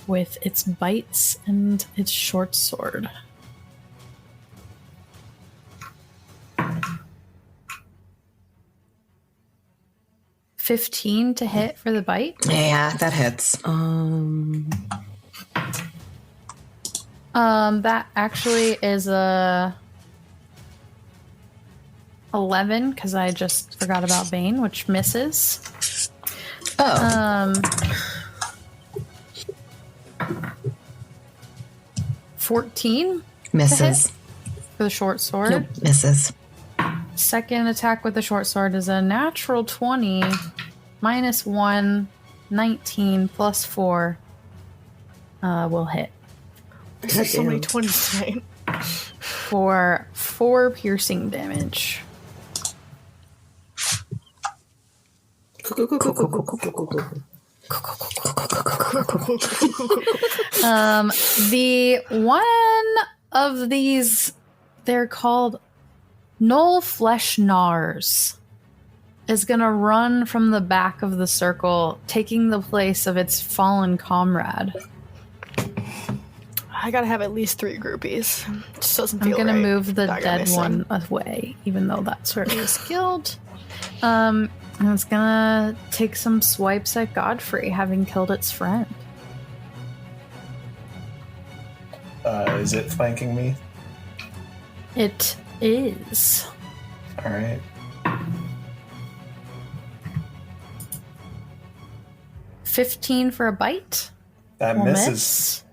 S3: with its bites and its short sword. $15 to hit for the bite.
S2: Yeah, that hits.
S3: That actually is a 11 because I just forgot about Bane, which misses.
S2: Oh.
S3: 14
S2: Misses.
S3: for the short sword.
S2: Nope, misses.
S3: Second attack with the short sword is a natural 20 minus 1, 19 plus 4 will hit
S4: There's so many 20s tonight.
S3: for 4 piercing damage. The one of these, they're called Gnoll Flesh Nars is going to run from the back of the circle, taking the place of its fallen comrade.
S4: I gotta have at least 3 groupies. Just doesn't
S3: I'm
S4: feel
S3: going
S4: right.
S3: to move the
S4: Dog
S3: dead
S4: missing.
S3: one away, even though that's where he was killed. And it's going to take some swipes at Godfrey, having killed its friend.
S7: Is it flanking me?
S3: It is.
S7: All right.
S3: $15 for a bite.
S7: That
S3: Will
S7: misses.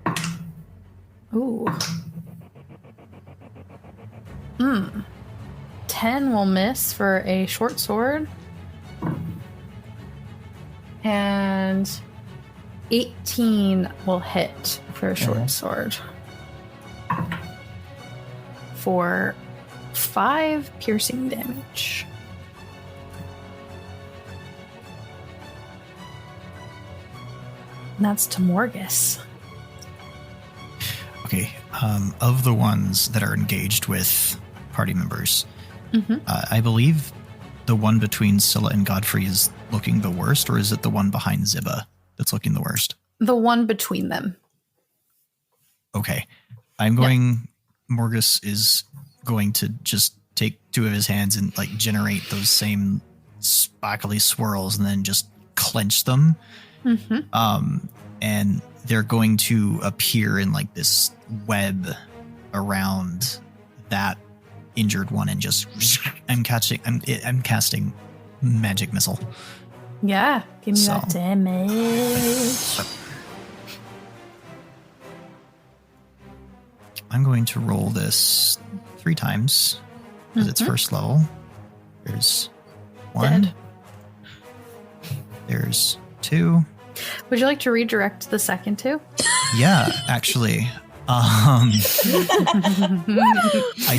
S3: miss. Ooh. 10 will miss for a short sword. And 18 will hit for a short sword. For 5 piercing damage. And that's to Morgus.
S6: Okay. Of the ones that are engaged with party members, I believe the one between Scylla and Godfrey is looking the worst, or is it the one behind Ziba that's looking the worst?
S3: The one between them.
S6: Okay. I'm going... Morgus is going to just take 2 of his hands and like generate those same sparkly swirls and then just clench them. And they're going to appear in like this web around that injured one and just I'm casting magic missile.
S3: Yeah, give me
S6: So.
S3: that damage.
S6: I'm going to roll this 3 times as its first level. There's 1.
S3: Dead.
S6: There's 2.
S3: Would you like to redirect the second 2?
S6: Yeah, actually. I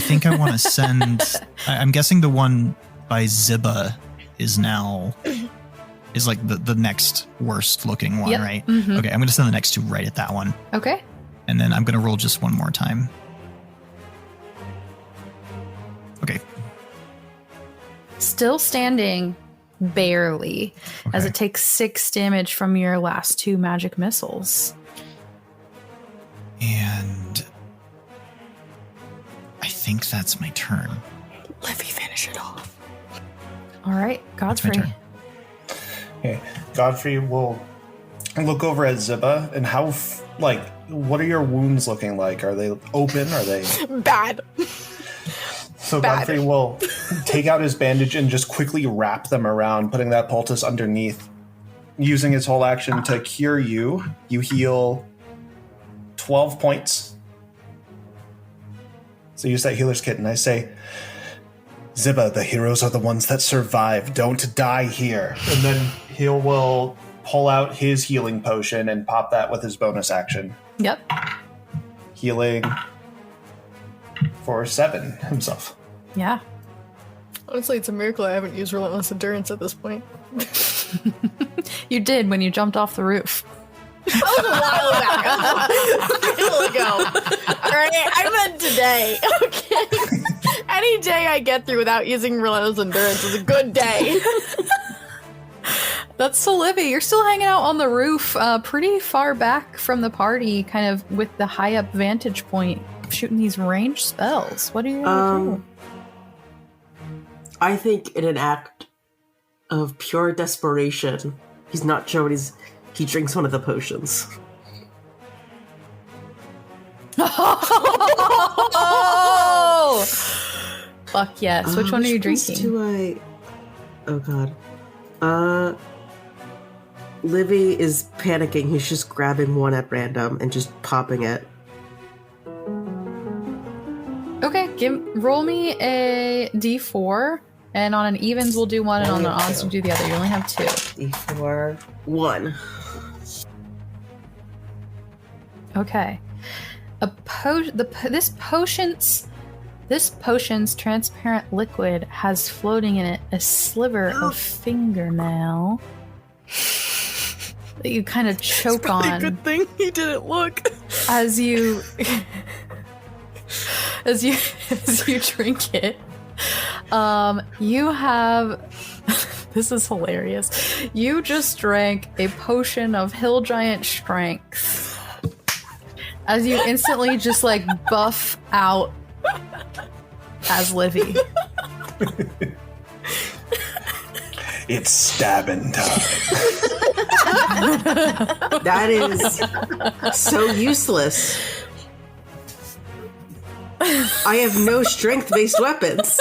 S6: think I want to send... I'm guessing the one by Ziba is like the next worst looking one,
S3: Yep.
S6: right?
S3: Mhm.
S6: Okay, I'm going to send the next 2 right at that one.
S3: Okay.
S6: And then I'm going to roll just 1 more time. Okay.
S3: Still standing, barely, as
S6: Okay.
S3: it takes 6 damage from your last 2 magic missiles.
S6: And I think that's my turn.
S4: Let me finish it off.
S3: All right,
S6: That's my
S3: Godfrey.
S6: turn.
S7: Okay. Godfrey will look over at Ziba and what are your wounds looking like? Are they open? Are they...
S4: Bad.
S7: So
S4: Bad.
S7: Godfrey will take out his bandage and just quickly wrap them around, putting that poultice underneath. Using his whole action to cure you, you heal 12 points. So use that healer's kit, and I say, Ziba, the heroes are the ones that survive. Don't die here. And then he will pull out his healing potion and pop that with his bonus action.
S3: Yep.
S7: Healing for 7 himself.
S3: Yeah.
S4: Honestly, it's a miracle I haven't used Relentless Endurance at this point.
S3: You did when you jumped off the roof.
S4: That was a while back. A while ago. Alright, I meant today. Okay. Any day I get through without using Relentless Endurance is a good day.
S3: That's so Livy. You're still hanging out on the roof, pretty far back from the party, kind of with the high up vantage point, shooting these ranged spells. What are you gonna do?
S5: I think in an act of pure desperation, he's not sure what he drinks one of the potions.
S3: Oh! Fuck yes. Which one are you
S5: Which ones
S3: drinking?
S5: do I... Oh god. Livy is panicking. He's just grabbing one at random and just popping it.
S3: Okay, roll me a d4, and on an evens we'll do one, and on the odds we'll do the other. You only have 2.
S5: D4. 1.
S3: Okay. This potion's transparent liquid has floating in it a sliver of fingernail that you kind of choke
S4: Probably
S3: on
S4: a good thing he didn't look.
S3: as you as you drink it, you have this is hilarious. You just drank a potion of hill giant strength as you instantly just like buff out as Livy.
S7: It's stabbing time.
S5: That is so useless. I have no strength-based weapons.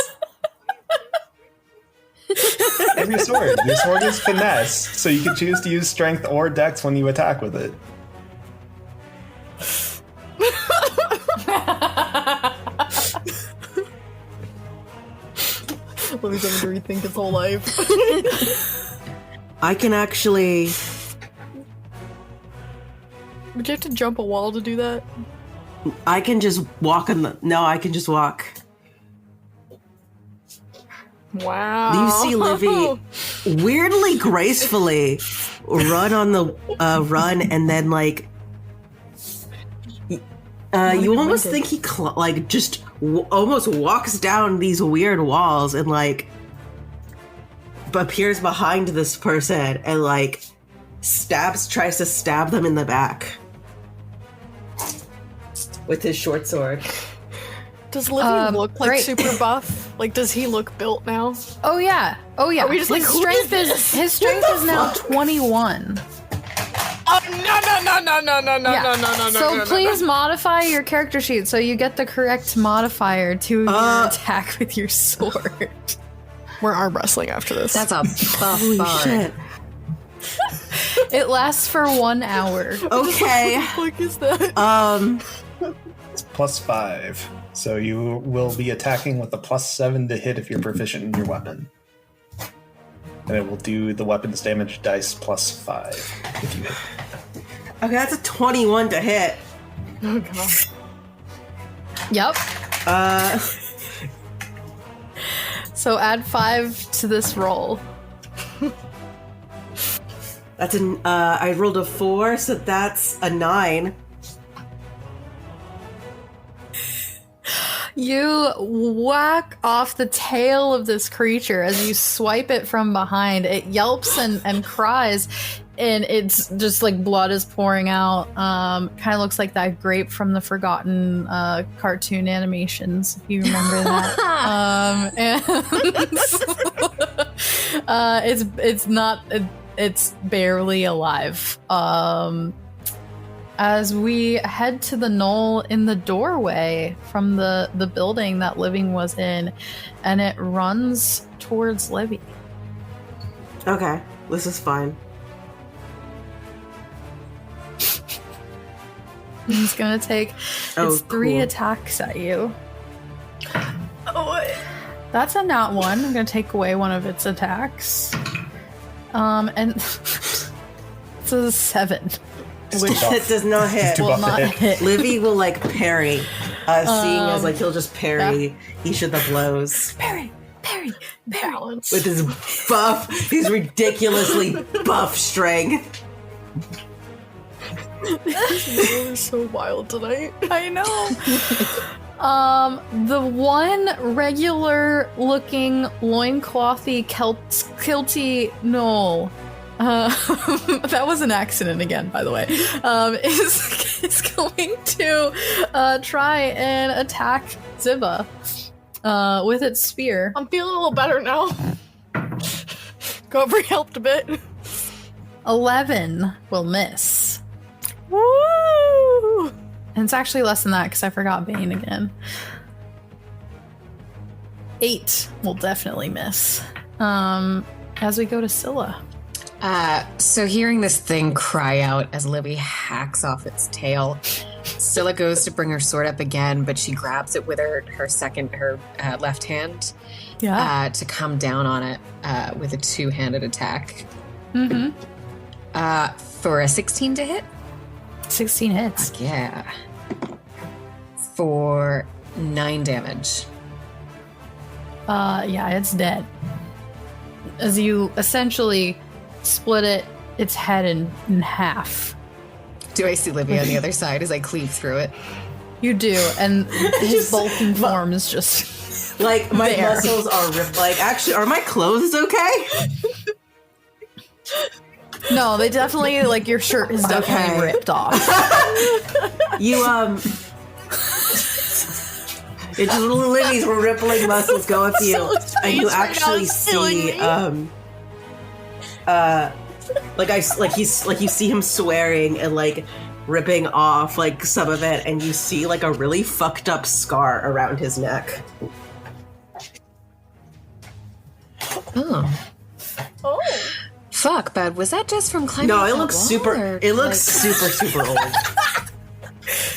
S7: And your sword. Your sword is finesse, so you can choose to use strength or dex when you attack with it.
S4: Let me tell him to rethink his whole life.
S5: I can actually...
S4: Would you have to jump a wall to do that?
S5: I can just walk on the... No, I can just walk.
S4: Wow.
S5: You see Livy weirdly gracefully run on the run, and then like you almost think he just almost walks down these weird walls and like appears behind this person and like tries to stab them in the back with his short sword.
S4: Does Livy look like
S3: great.
S4: super buff? Like, does he look built now?
S3: Oh yeah.
S4: Are we just like, who is this?
S3: His strength is now 21.
S4: Oh, no.
S3: So please modify your character sheet so you get the correct modifier to your attack with your sword.
S4: We're arm wrestling after this.
S2: That's a buff
S5: Holy
S2: bard.
S5: shit.
S3: It lasts for 1 hour.
S5: Okay.
S4: What the fuck is that?
S7: It's +5. So you will be attacking with a +7 to hit if you're proficient in your weapon. And it will do the weapon's damage dice +5 if you hit.
S5: Okay, that's a 21 to hit.
S4: Oh, God.
S3: Yep.
S5: Uh,
S3: So add 5 to this roll.
S5: that's an. I rolled a 4, so that's a 9.
S3: You whack off the tail of this creature as you swipe it from behind. It yelps and cries, and it's just like blood is pouring out. Kind of looks like that grape from the Forgotten cartoon animations, if you remember that. And it's not. It's barely alive. As we head to the gnoll in the doorway from the building that Living was in, and it runs towards Livy.
S5: Okay, this is fine.
S3: He's gonna take
S5: Oh,
S3: its 3
S5: cool.
S3: attacks at you.
S4: Oh,
S3: That's a nat 1. I'm gonna take away one of its attacks. And it's a 7.
S7: Which
S5: It does not hit.
S7: too
S3: Will
S7: buff to
S3: not
S7: hit.
S3: hit.
S5: Livy will like parry, seeing as like he'll just parry each of the blows
S3: Parry.
S4: balance.
S5: with his his ridiculously buff strength.
S4: You're so wild tonight.
S3: I know. The one regular looking loinclothy kilty gnoll, that was an accident again, by the way, is going to try and attack Ziba with its spear.
S4: I'm feeling a little better now. Godfrey helped a bit.
S3: 11 will miss.
S4: Woo!
S3: And it's actually less than that because I forgot Bane again. 8 will definitely miss. As we go to Scylla.
S2: So hearing this thing cry out as Livy hacks off its tail, Scylla goes to bring her sword up again, but she grabs it with her left hand to come down on it with a 2-handed attack.
S3: Mm-hmm.
S2: For a 16 to hit?
S3: 16 hits.
S2: Yeah. For 9 damage.
S3: Yeah, it's dead. As you essentially split its head in half.
S2: Do I see Livy on the other side as I cleave through it?
S3: You do, and his bulking form is just
S5: like my
S3: there.
S5: muscles are ripped. Like, actually, are my clothes okay?
S3: No, they definitely, like, your shirt is definitely ripped off.
S5: You it's just little Libby's rippling muscles go up you, and you actually see you see him swearing and like ripping off like some of it, and you see like a really fucked up scar around his neck.
S2: Oh. Fuck, bud. Was that just from climbing?
S5: No,
S2: up
S5: it
S2: that
S5: looks
S2: wall,
S5: super.
S2: or,
S5: It looks super old.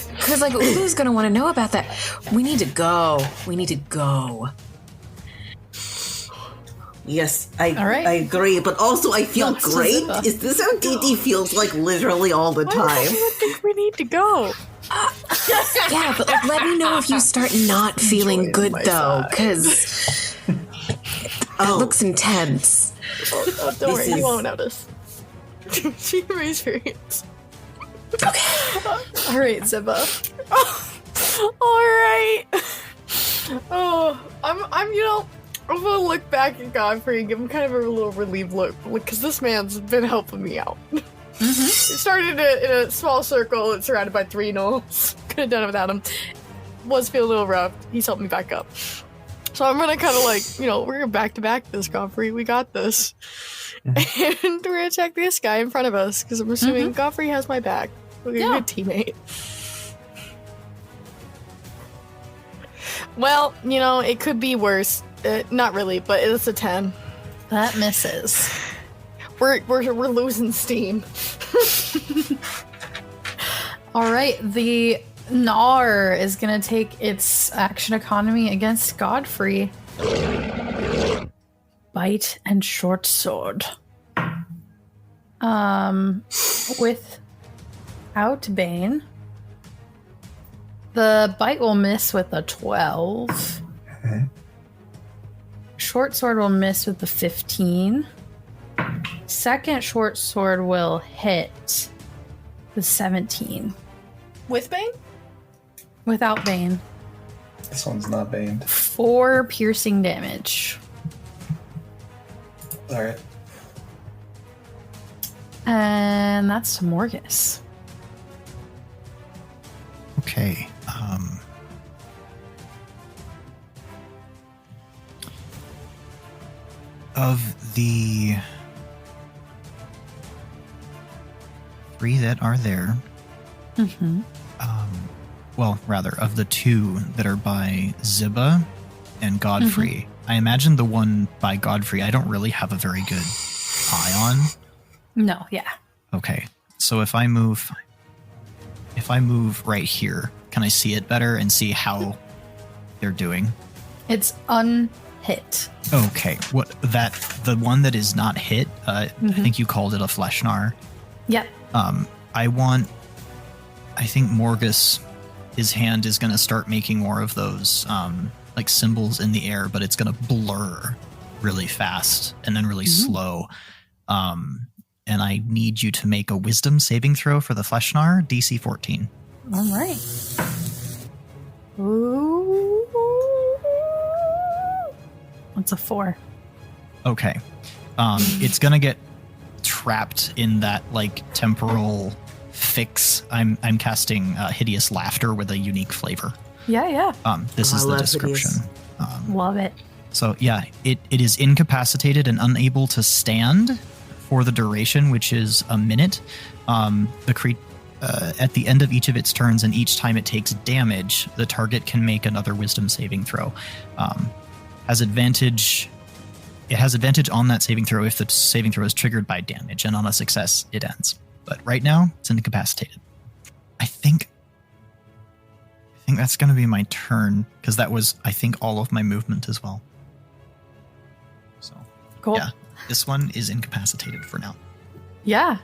S2: Because, like, who's gonna want to know about that? We need to go. We need to go.
S5: Yes,
S3: All right.
S5: I agree, but also I feel
S3: Let's
S5: great.
S3: Ziba.
S5: Is this how DD feels like literally all the time?
S4: I think we need to go.
S2: Yeah, but like, let me know if you start not feeling good, though, because that looks intense.
S4: Oh, don't worry,
S5: is-
S4: you won't notice. She raised her hands.
S3: All right, Ziba.
S4: Alright. Oh, I'm gonna look back at Godfrey and give him kind of a little relieved look, because this man's been helping me out. It started in a small circle, it's surrounded by 3 gnolls. Could have done it without him. Was feeling a little rough. He's helped me back up. So I'm gonna kind of like, we're gonna back to back this, Godfrey. We got this. And we're gonna check this guy in front of us, because I'm assuming Godfrey has my back. We're a good teammate. Well, it could be worse. Not really, but it's a 10.
S3: That misses.
S4: We're losing steam.
S3: All right, the Gnar is going to take its action economy against Godfrey. Bite and short sword. Without Bane. The bite will miss with a 12. Short sword will miss with the 15. Second short sword will hit the 17.
S4: With Bane?
S3: Without Bane.
S7: This one's not baned.
S3: 4 piercing damage.
S7: All right.
S3: And that's to Morgus.
S6: Okay. Of the 3 that are there, well, rather, of the 2 that are by Ziba and Godfrey, I imagine the one by Godfrey I don't really have a very good eye on.
S3: No, yeah.
S6: Okay, so if I move right here, can I see it better and see how they're doing?
S3: It's unhit.
S6: Okay, the one that is not hit, I think you called it a Fleshnar.
S3: Yep.
S6: I think Morgus, his hand is going to start making more of those like symbols in the air, but it's going to blur really fast and then really slow. And I need you to make a wisdom saving throw for the Fleshnar, DC 14.
S3: All right. Ooh. What's a 4?
S6: Okay. It's going to get trapped in that like temporal fix. I'm casting hideous laughter with a unique flavor.
S3: Yeah.
S6: This is the
S5: love
S6: description.
S3: Love it.
S6: So yeah, it is incapacitated and unable to stand for the duration, which is a minute. At the end of each of its turns, and each time it takes damage, the target can make another wisdom saving throw. It has advantage on that saving throw if the saving throw is triggered by damage, and on a success, it ends. But right now, it's incapacitated. I think that's going to be my turn, because that was, I think, all of my movement as well. So,
S3: Cool.
S6: yeah, this one is incapacitated for now.
S3: Yeah.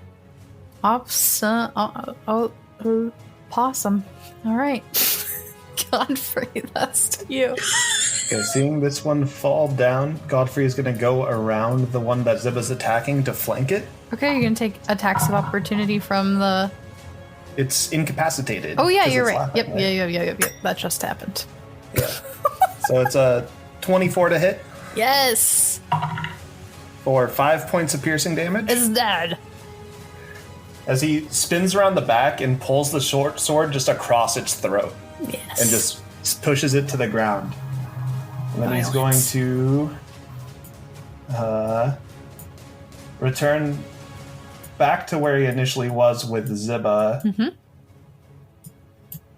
S3: Possum. All right. Godfrey, that's to you.
S7: Okay, seeing this one fall down, Godfrey is going to go around the one that Ziba's attacking to flank it.
S3: Okay, you're going to take attacks of opportunity from the
S7: It's incapacitated.
S3: Oh yeah,
S7: 'cause
S3: you're
S7: it's
S3: right.
S7: laughing,
S3: Yep. That just happened.
S7: So it's a 24 to hit
S3: Yes,
S7: for 5 points of piercing damage.
S3: it's dead.
S7: As he spins around the back and pulls the short sword just across its throat
S3: Yes.
S7: and just pushes it to the ground. And then he's going
S3: Violence.
S7: to return back to where he initially was with Ziba.
S3: Mm-hmm.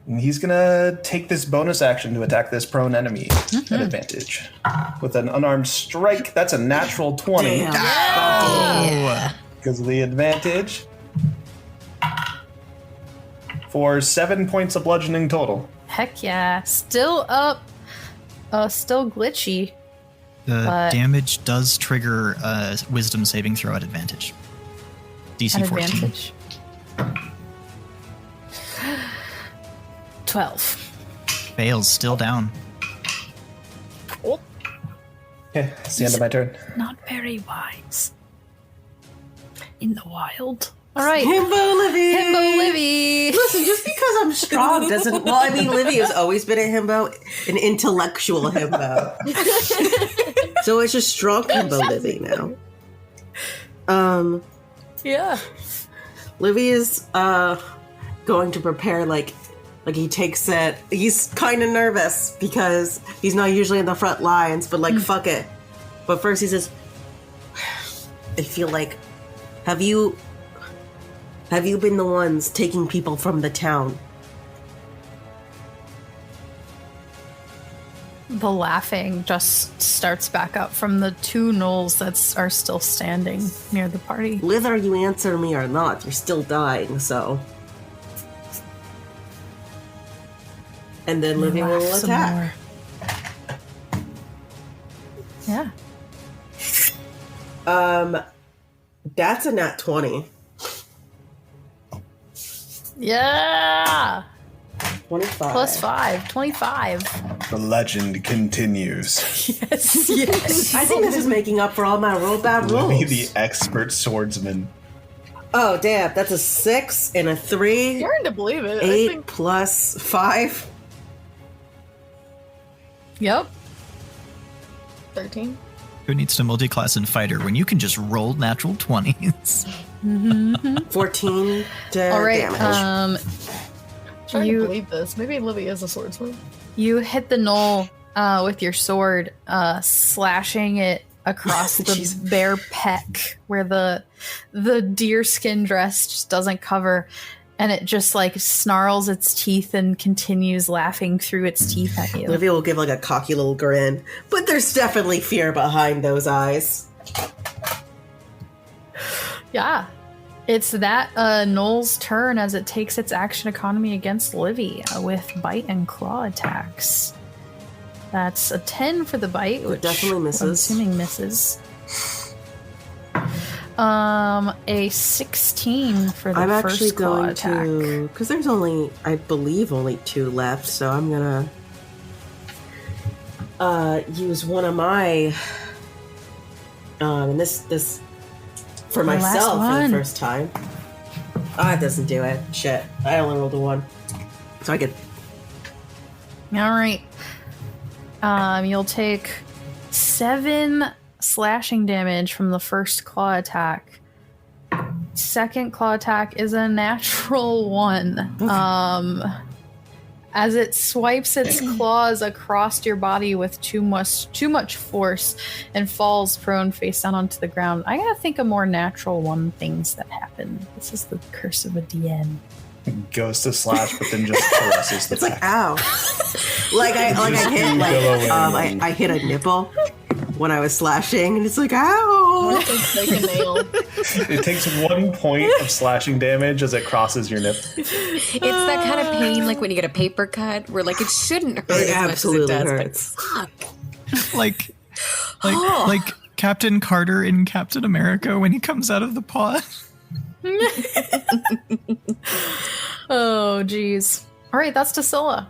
S7: And he's gonna take this bonus action to attack this prone enemy at advantage. With an unarmed strike, that's a natural 20.
S5: Damn.
S6: Oh,
S7: Because of the advantage. For 7 points of bludgeoning total.
S3: Heck yeah. Still up. Still glitchy.
S6: the
S3: But-
S6: damage does trigger a wisdom saving throw at advantage. DC
S3: At
S6: 14.
S3: advantage. 12.
S6: Fails, still down.
S7: Okay, it's the end of my turn.
S3: Not very wise. In the wild. All right.
S5: Himbo Livy!
S3: Himbo Livy!
S5: Listen, just because I'm strong doesn't... Well, I mean, Livy has always been a himbo, an intellectual himbo. So it's just strong himbo Livy now.
S3: Yeah.
S5: Livy is going to prepare like he takes it. He's kind of nervous because he's not usually in the front lines, but like fuck it. But first he says, "I feel like have you been the ones taking people from the town?"
S3: The laughing just starts back up from the two gnolls that are still standing near the party.
S5: Whether you answer me or not, you're still dying, so. And then Livy will
S3: Laugh some
S5: attack.
S3: more. Yeah.
S5: That's a nat 20.
S3: Yeah!
S5: 25.
S3: Plus 5. 25.
S7: The legend continues.
S3: Yes.
S5: I think this is making up for all my bad rolls.
S7: Livy, the expert swordsman.
S5: Oh, damn. That's a 6 and a 3.
S4: Starting to believe it. I
S5: 8
S4: think
S5: plus 5.
S3: Yep.
S4: 13.
S6: Who needs to multi-class in fighter when you can just roll natural 20s?
S5: 14
S3: All right.
S5: damage.
S4: Trying
S3: You-
S4: to believe this. Maybe Livy is a swordsman.
S3: You hit the gnoll with your sword, slashing it across the
S5: Jeez.
S3: bare pec where the deer skin dress just doesn't cover, and it just like snarls its teeth and continues laughing through its teeth at you.
S5: Livy will give like a cocky little grin, but there's definitely fear behind those eyes.
S3: Yeah. It's that Gnoll's turn as it takes its action economy against Livy with bite and claw attacks. That's a 10 for the bite, which
S5: definitely misses.
S3: I'm assuming misses. A 16 for the
S5: I'm
S3: first
S5: actually
S3: claw
S5: going
S3: attack.
S5: to, because there's only, I believe, only 2 left, so I'm gonna use one of my, and this for
S3: The last
S5: myself for the
S3: one.
S5: first time. It doesn't do it. Shit, I only rolled a 1, so I get.
S3: All right. You'll take 7 slashing damage from the first claw attack. Second claw attack is a natural 1. As it swipes its claws across your body with too much force and falls prone face down onto the ground. I gotta think of more natural 1 things that happen. This is the curse of a DM.
S7: Goes to slash, but then just caresses the
S5: It's like
S7: back.
S5: ow, like I hit
S7: billowing.
S5: I hit a nipple when I was slashing, and it's like ow.
S4: It's like a nail.
S7: It takes 1 point of slashing damage as it crosses your nip.
S2: It's that kind of pain, like when you get a paper cut, where like it shouldn't hurt
S5: It
S2: as much
S5: absolutely
S2: as it does,
S5: hurts.
S2: but fuck.
S6: like Captain Carter in Captain America when he comes out of the pod.
S3: Oh, geez. All right, that's Tasilla.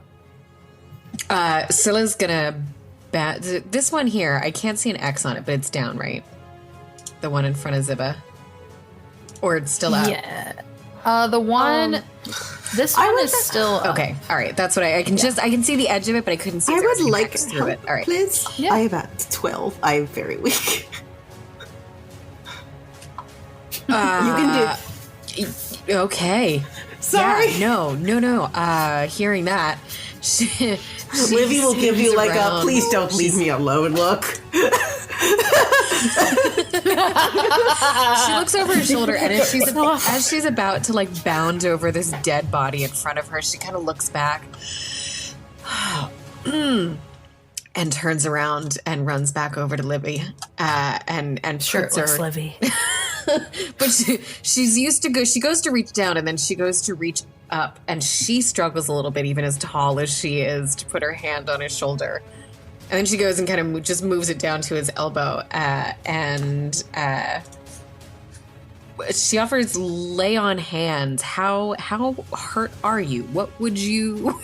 S2: Scylla's gonna bat this one here. I can't see an X on it, but it's down, right? The one in front of Ziba, or it's still up.
S3: Yeah. The one This one is still up.
S2: Okay, all right. That's what I can just I can see the edge of it, but I couldn't see.
S5: I
S2: if there was
S5: would
S2: any
S5: like
S2: text through it. All right.
S5: Please.
S3: Yeah.
S5: I am at 12. I am very weak. You can do.
S2: Okay.
S5: Sorry.
S2: Yeah, no. Hearing that, she
S5: Livy will give you like a
S2: around.
S5: please don't leave me alone look.
S2: She looks over her shoulder, and as she's about to like bound over this dead body in front of her, she kind of looks back and turns around and runs back over to Libby and puts her.
S3: Livy.
S2: But she's used to she goes to reach down, and then she goes to reach up, and she struggles a little bit, even as tall as she is, to put her hand on his shoulder. And then she goes and kind of just moves it down to his elbow, and she offers lay on hands. How hurt are you? What would you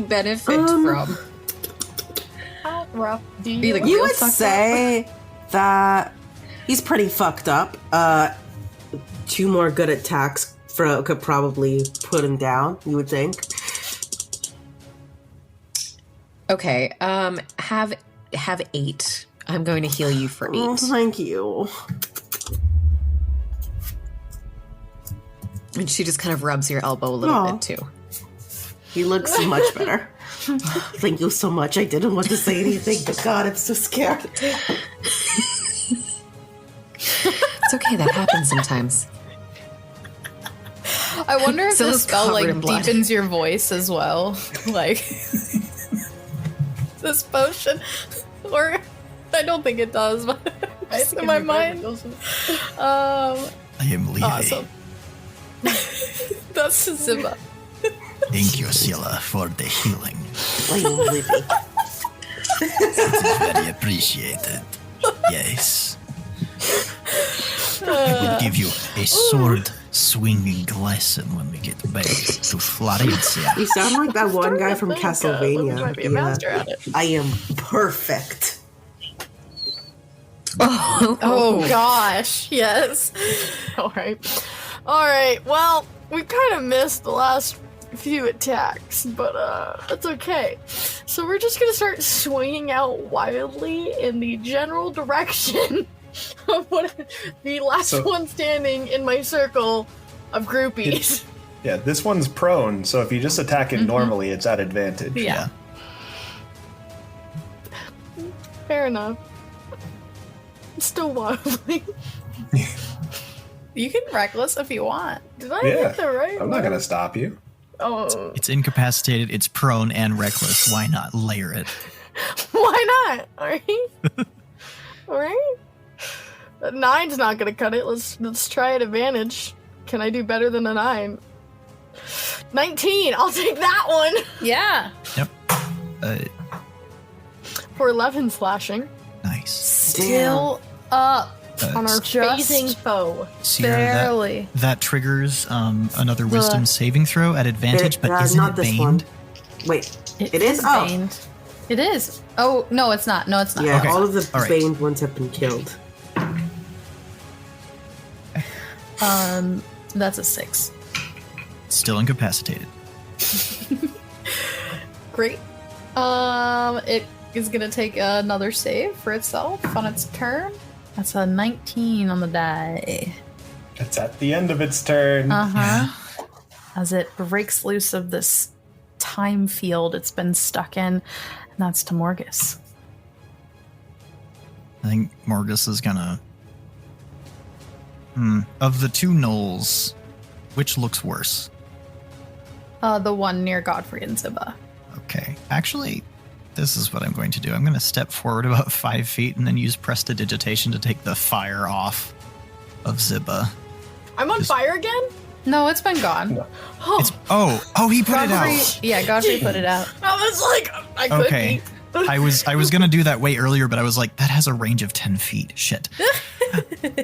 S2: benefit from?
S4: How rough do
S2: Are you, like,
S5: You
S2: real
S5: would
S2: fucked
S5: say that he's pretty fucked up. 2 more good attacks could probably put him down, you would think.
S2: Okay, have 8. I'm going to heal you for 8.
S5: Oh, thank you.
S2: And she just kind of rubs your elbow a little
S5: Aw.
S2: bit too.
S5: He looks much better. Thank you so much. I didn't want to say anything, but God, I'm so scared.
S2: It's okay, that happens sometimes.
S3: I wonder if
S2: Scylla's
S3: this spell
S2: covered
S3: like
S2: in blood.
S3: deepens your voice as well. Like this potion. Or I don't think it does, but it's in my mind.
S6: I am Levy.
S3: Awesome. That's Ziba.
S6: Thank you, Scylla, for the healing.
S5: I am Livy.
S6: It is very appreciated. Yes. I will give you a sword swinging lesson when we get back to Florencia.
S5: You sound like that one guy from
S4: Livy might
S5: Castlevania.
S4: be a master at it.
S5: I am perfect.
S3: Oh gosh, yes.
S4: All right. Well, we kind of missed the last few attacks, but that's okay. So we're just gonna start swinging out wildly in the general direction of what the last one standing in my circle of groupies.
S7: Yeah, this one's prone, so if you just attack it normally, it's at advantage.
S3: Yeah.
S4: Fair enough. It's still wildly.
S3: You can reckless if you want.
S4: Did I
S7: Yeah,
S4: get the right
S7: I'm
S4: one?
S7: not gonna stop you.
S4: Oh,
S6: It's incapacitated, it's prone and reckless. Why not layer it?
S4: why not? All right. 9's not gonna cut it. Let's try at advantage. Can I do better than a 9? 19. I'll take that one
S3: Yeah.
S6: Yep.
S4: for 11 slashing
S6: Nice.
S3: Still up.
S4: on our
S3: Just
S4: phasing foe.
S6: Sierra,
S3: Barely.
S6: that triggers another wisdom saving throw at advantage, but isn't
S5: not
S6: it
S5: this
S6: baned?
S5: one. Wait, it is? Oh.
S3: baned. It is. Oh, no, it's not. No, it's not.
S5: Yeah,
S6: Okay.
S5: all of the
S6: All right.
S5: baned ones have been killed.
S3: That's a 6.
S6: Still incapacitated.
S3: Great. It is gonna take another save for itself on its turn. That's a 19 on the die.
S7: It's at the end of its turn.
S3: Uh-huh. As it breaks loose of this time field it's been stuck in, and that's to Morgus.
S6: I think Morgus is gonna... Of the 2 gnolls, which looks worse?
S3: The one near Godfrey and Ziba.
S6: Okay. Actually, this is what I'm going to do. I'm going to step forward about 5 feet and then use Prestidigitation to take the fire off of Ziba.
S4: I'm on fire again?
S3: No, it's been gone.
S6: It's he put it
S3: Godfrey,
S6: out.
S3: yeah, Godfrey put it out.
S4: I was like, I could
S6: Okay.
S4: be.
S6: I was gonna do that way earlier, but I was like, that has a range of 10 feet. Shit.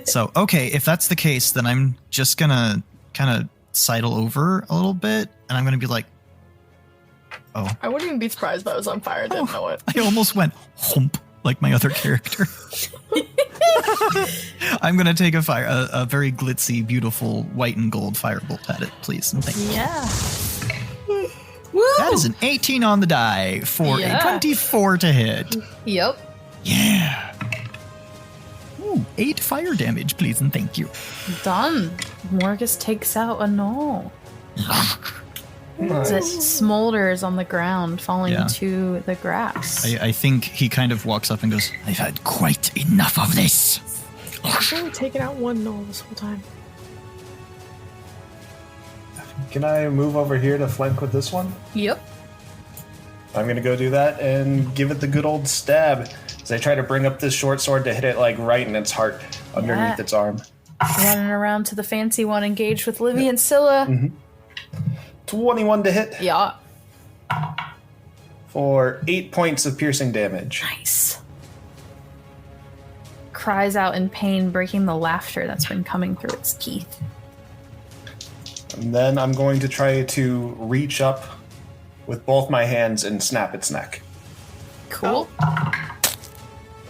S6: So, okay, if that's the case, then I'm just gonna kind of sidle over a little bit, and I'm gonna be like,
S4: I wouldn't even be surprised if I was on fire. I didn't know it.
S6: I almost went hump like my other character. I'm going to take a very glitzy, beautiful white and gold firebolt at it, please. And thank you.
S3: Yeah.
S6: That is an 18 on the die for a 24 to hit.
S3: Yep.
S6: Yeah. Ooh, 8 fire damage, please, and thank you.
S3: Done. Morgus takes out a gnoll. As it smolders on the ground, falling to the grass.
S6: I think he kind of walks up and goes, I've had quite enough of this.
S4: I've only taken out one Gnoll this whole time.
S7: Can I move over here to flank with this one?
S3: Yep.
S7: I'm going to go do that and give it the good old stab. As I try to bring up this short sword to hit it like right in its heart underneath its arm.
S3: Running around to the fancy one, engaged with Livy and Scylla.
S7: Mm-hmm. 21 to hit.
S3: Yeah.
S7: For 8 points of piercing damage.
S3: Nice. Cries out in pain, breaking the laughter that's been coming through its teeth.
S7: And then I'm going to try to reach up with both my hands and snap its neck.
S3: Cool.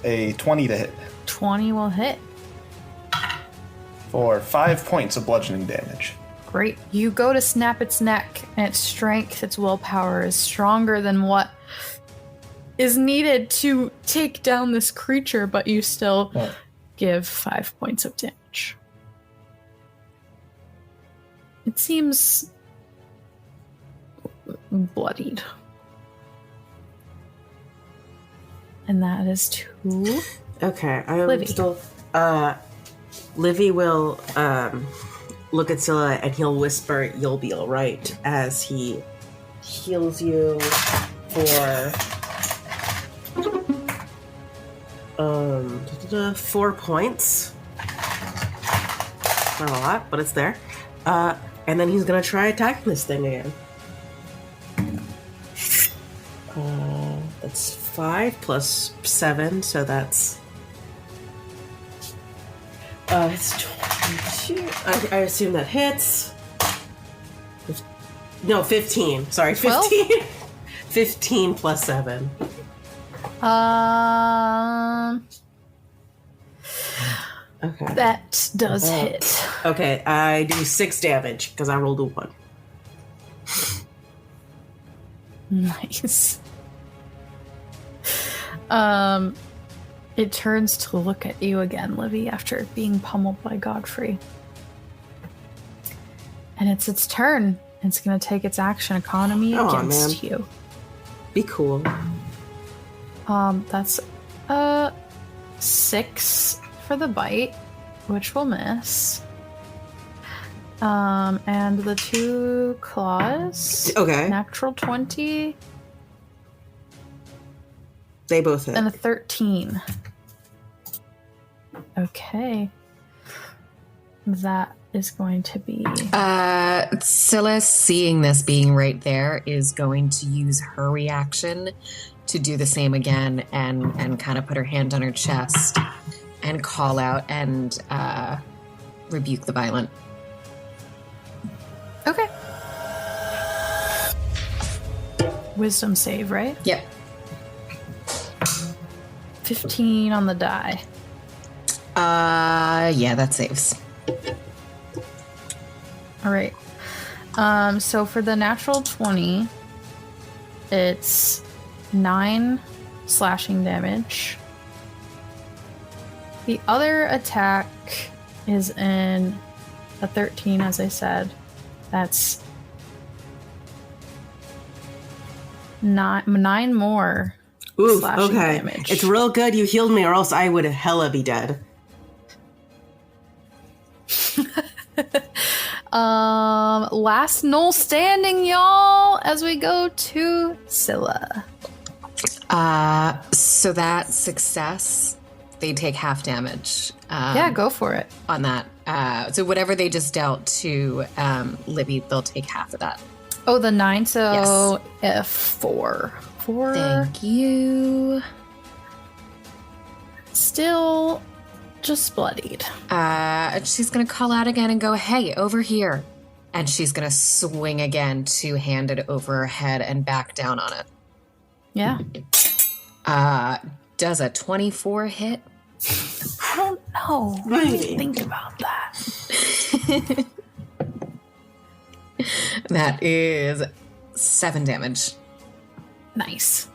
S7: A 20 to hit.
S3: 20 will hit.
S7: For 5 points of bludgeoning damage.
S3: Great. You go to snap its neck, and its strength, its willpower is stronger than what is needed to take down this creature, but you still give 5 points of damage. It seems bloodied. And that is 2.
S5: Okay, I am
S3: Livy.
S5: still... Livy will look at Scylla and he'll whisper, "You'll be alright," as he heals you for 4 points. Not a lot, but it's there. And then he's gonna try attacking this thing again. That's 5 plus 7, so that's... it's 22. I assume that hits. No, 15. Sorry, 15. 15 plus 7. Okay.
S3: That does hit.
S5: Okay, I do 6 damage because I rolled a 1.
S3: Nice. It turns to look at you again, Livy, after being pummeled by Godfrey. And it's its turn. It's going to take its action economy against you.
S5: Be cool.
S3: That's 6 for the bite, which will miss. And the 2 claws.
S5: Okay.
S3: Natural 20.
S5: They both hit.
S3: And a 13. Okay. That is going to be...
S2: Scylla, seeing this being right there, is going to use her reaction to do the same again and kind of put her hand on her chest and call out and rebuke the violent.
S3: Okay. Wisdom save, right?
S2: Yep.
S3: 15 on the die.
S2: Yeah, that saves.
S3: All right. So for the natural 20, it's 9 slashing damage. The other attack is in a 13, as I said. That's 9 more.
S5: Oof,
S3: slashing
S5: okay.
S3: damage.
S5: It's real good you healed me, or else I would hella be dead.
S3: Last Gnoll standing, y'all, as we go to Scylla.
S2: So that success, they take half damage.
S3: Yeah, go for it.
S2: On that. So whatever they just dealt to Libby, they'll take half of that.
S3: Oh, the 9, so
S2: Yes.
S3: 4.
S2: Thank you.
S3: Still just bloodied.
S2: She's going to call out again and go, "Hey, over here." And she's going to swing again to hand it over her head and back down on it.
S3: Yeah.
S2: Does a 24 hit?
S3: I don't know. Let me think about that.
S2: That is 7 damage.
S3: Nice.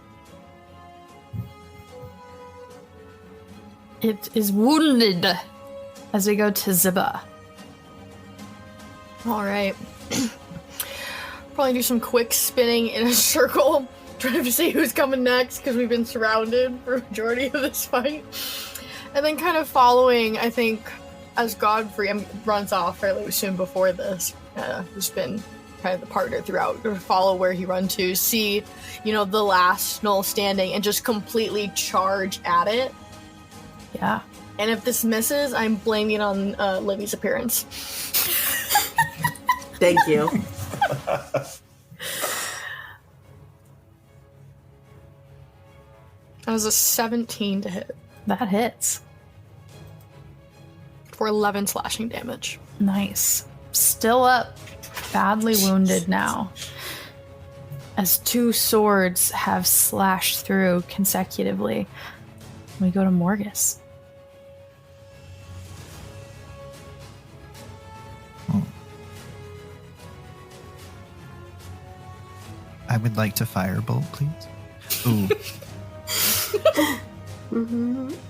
S3: It is wounded as we go to Ziba.
S4: All right. Probably do some quick spinning in a circle, trying to see who's coming next because we've been surrounded for a majority of this fight. And then kind of following, I think, as Godfrey runs off fairly soon before this, who's been kind of the partner throughout, to follow where he runs to, see, the last Gnoll standing and just completely charge at it.
S3: Yeah.
S4: And if this misses, I'm blaming it on Livy's appearance.
S5: Thank you.
S4: That was a 17 to hit
S3: That hits.
S4: for 11 slashing damage.
S3: Nice. Still up. Badly wounded now. As 2 swords have slashed through consecutively. We go to Morgus.
S6: I would like to firebolt, please. Ooh.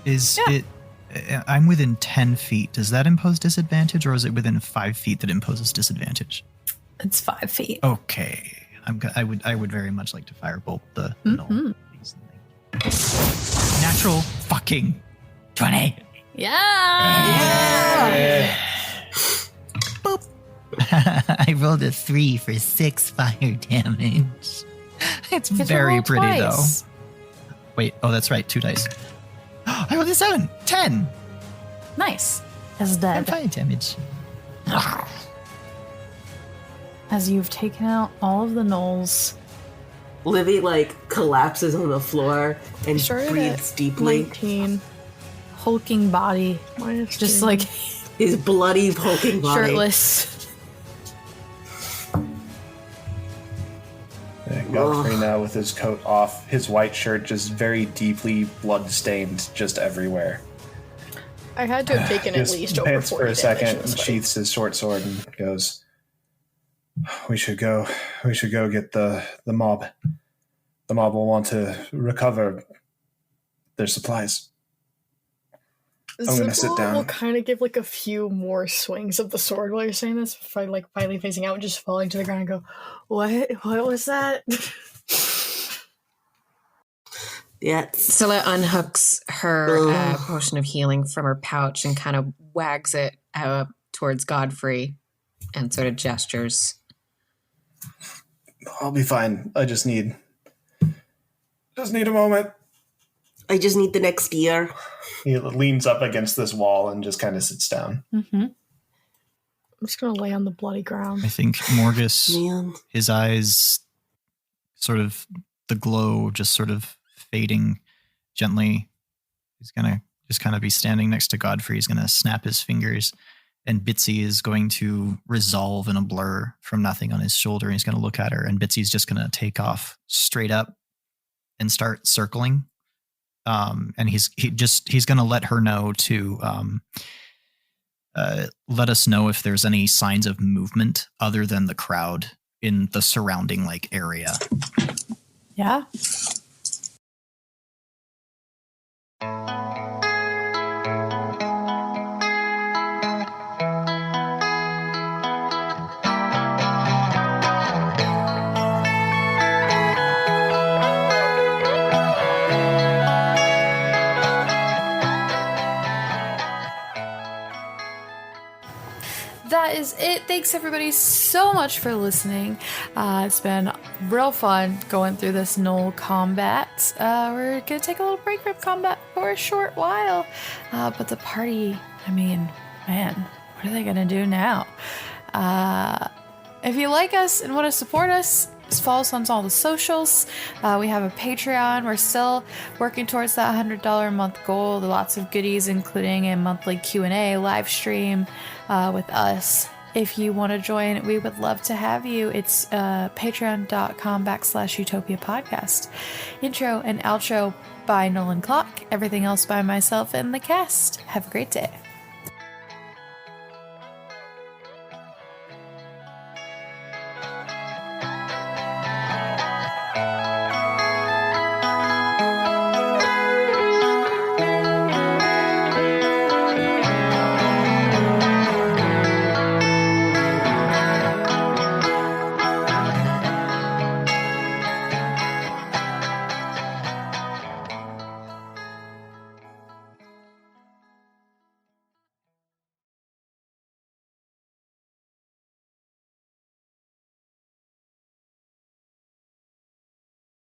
S6: Is it... I'm within 10 feet. Does that impose disadvantage, or is it within 5 feet that imposes disadvantage?
S3: It's 5 feet.
S6: Okay. I would very much like to firebolt the Gnoll. Natural fucking 20.
S3: Yeah!
S6: Boop. I rolled a 3 for 6 fire damage. It's very pretty,
S3: twice.
S6: though. Wait, that's right, 2 dice. I rolled a 7. 10.
S3: Nice. As
S6: And
S3: dead.
S6: fire damage.
S3: As you've taken out all of the gnolls.
S5: Livy collapses on the floor and
S4: Started
S5: breathes
S4: at
S5: deeply.
S4: 19.
S3: Hulking body.
S4: Minus
S3: Just
S4: 2.
S5: His bloody hulking body.
S3: shirtless.
S7: Godfrey now with his coat off, his white shirt just very deeply blood-stained just everywhere.
S4: I had to have taken at
S7: Just
S4: least over
S7: pants
S4: 40
S7: for a second
S4: damage in
S7: and
S4: this fight.
S7: sheaths his short sword and goes, we should go get the mob. The mob will want to recover their supplies. I'm gonna sit
S4: Zippo
S7: down.
S4: will kind of give a few more swings of the sword while you're saying this, before finally facing out and just falling to the ground and go, what was that?
S5: Yeah.
S2: Scylla unhooks her potion of healing from her pouch and kind of wags it towards Godfrey and sort of gestures.
S7: I'll be fine. I just need a moment.
S5: I just need the next year.
S7: He leans up against this wall and just kind of sits down.
S3: Mm-hmm.
S4: I'm just gonna lay on the bloody ground.
S6: I think Morgus,
S5: Man.
S6: his eyes, sort of the glow just sort of fading gently. He's going to just kind of be standing next to Godfrey. He's going to snap his fingers, and Bitsy is going to resolve in a blur from nothing on his shoulder. He's going to look at her, and Bitsy's just going to take off straight up and start circling. And he's going to let her know to let us know if there's any signs of movement other than the crowd in the surrounding area.
S3: Yeah. That is it. Thanks everybody so much for listening. It's been real fun going through this Gnoll combat. We're gonna take a little break from combat for a short while. But the party, man, what are they gonna do now? If you like us and want to support us, just follow us on all the socials. We have a Patreon. We're still working towards that $100 a month goal. There are lots of goodies, including a monthly Q&A live stream with us. If you want to join, we would love to have you. It's patreon.com/Utopia podcast. Intro and outro by Nolan Clock. Everything else by myself and the cast. Have a great day.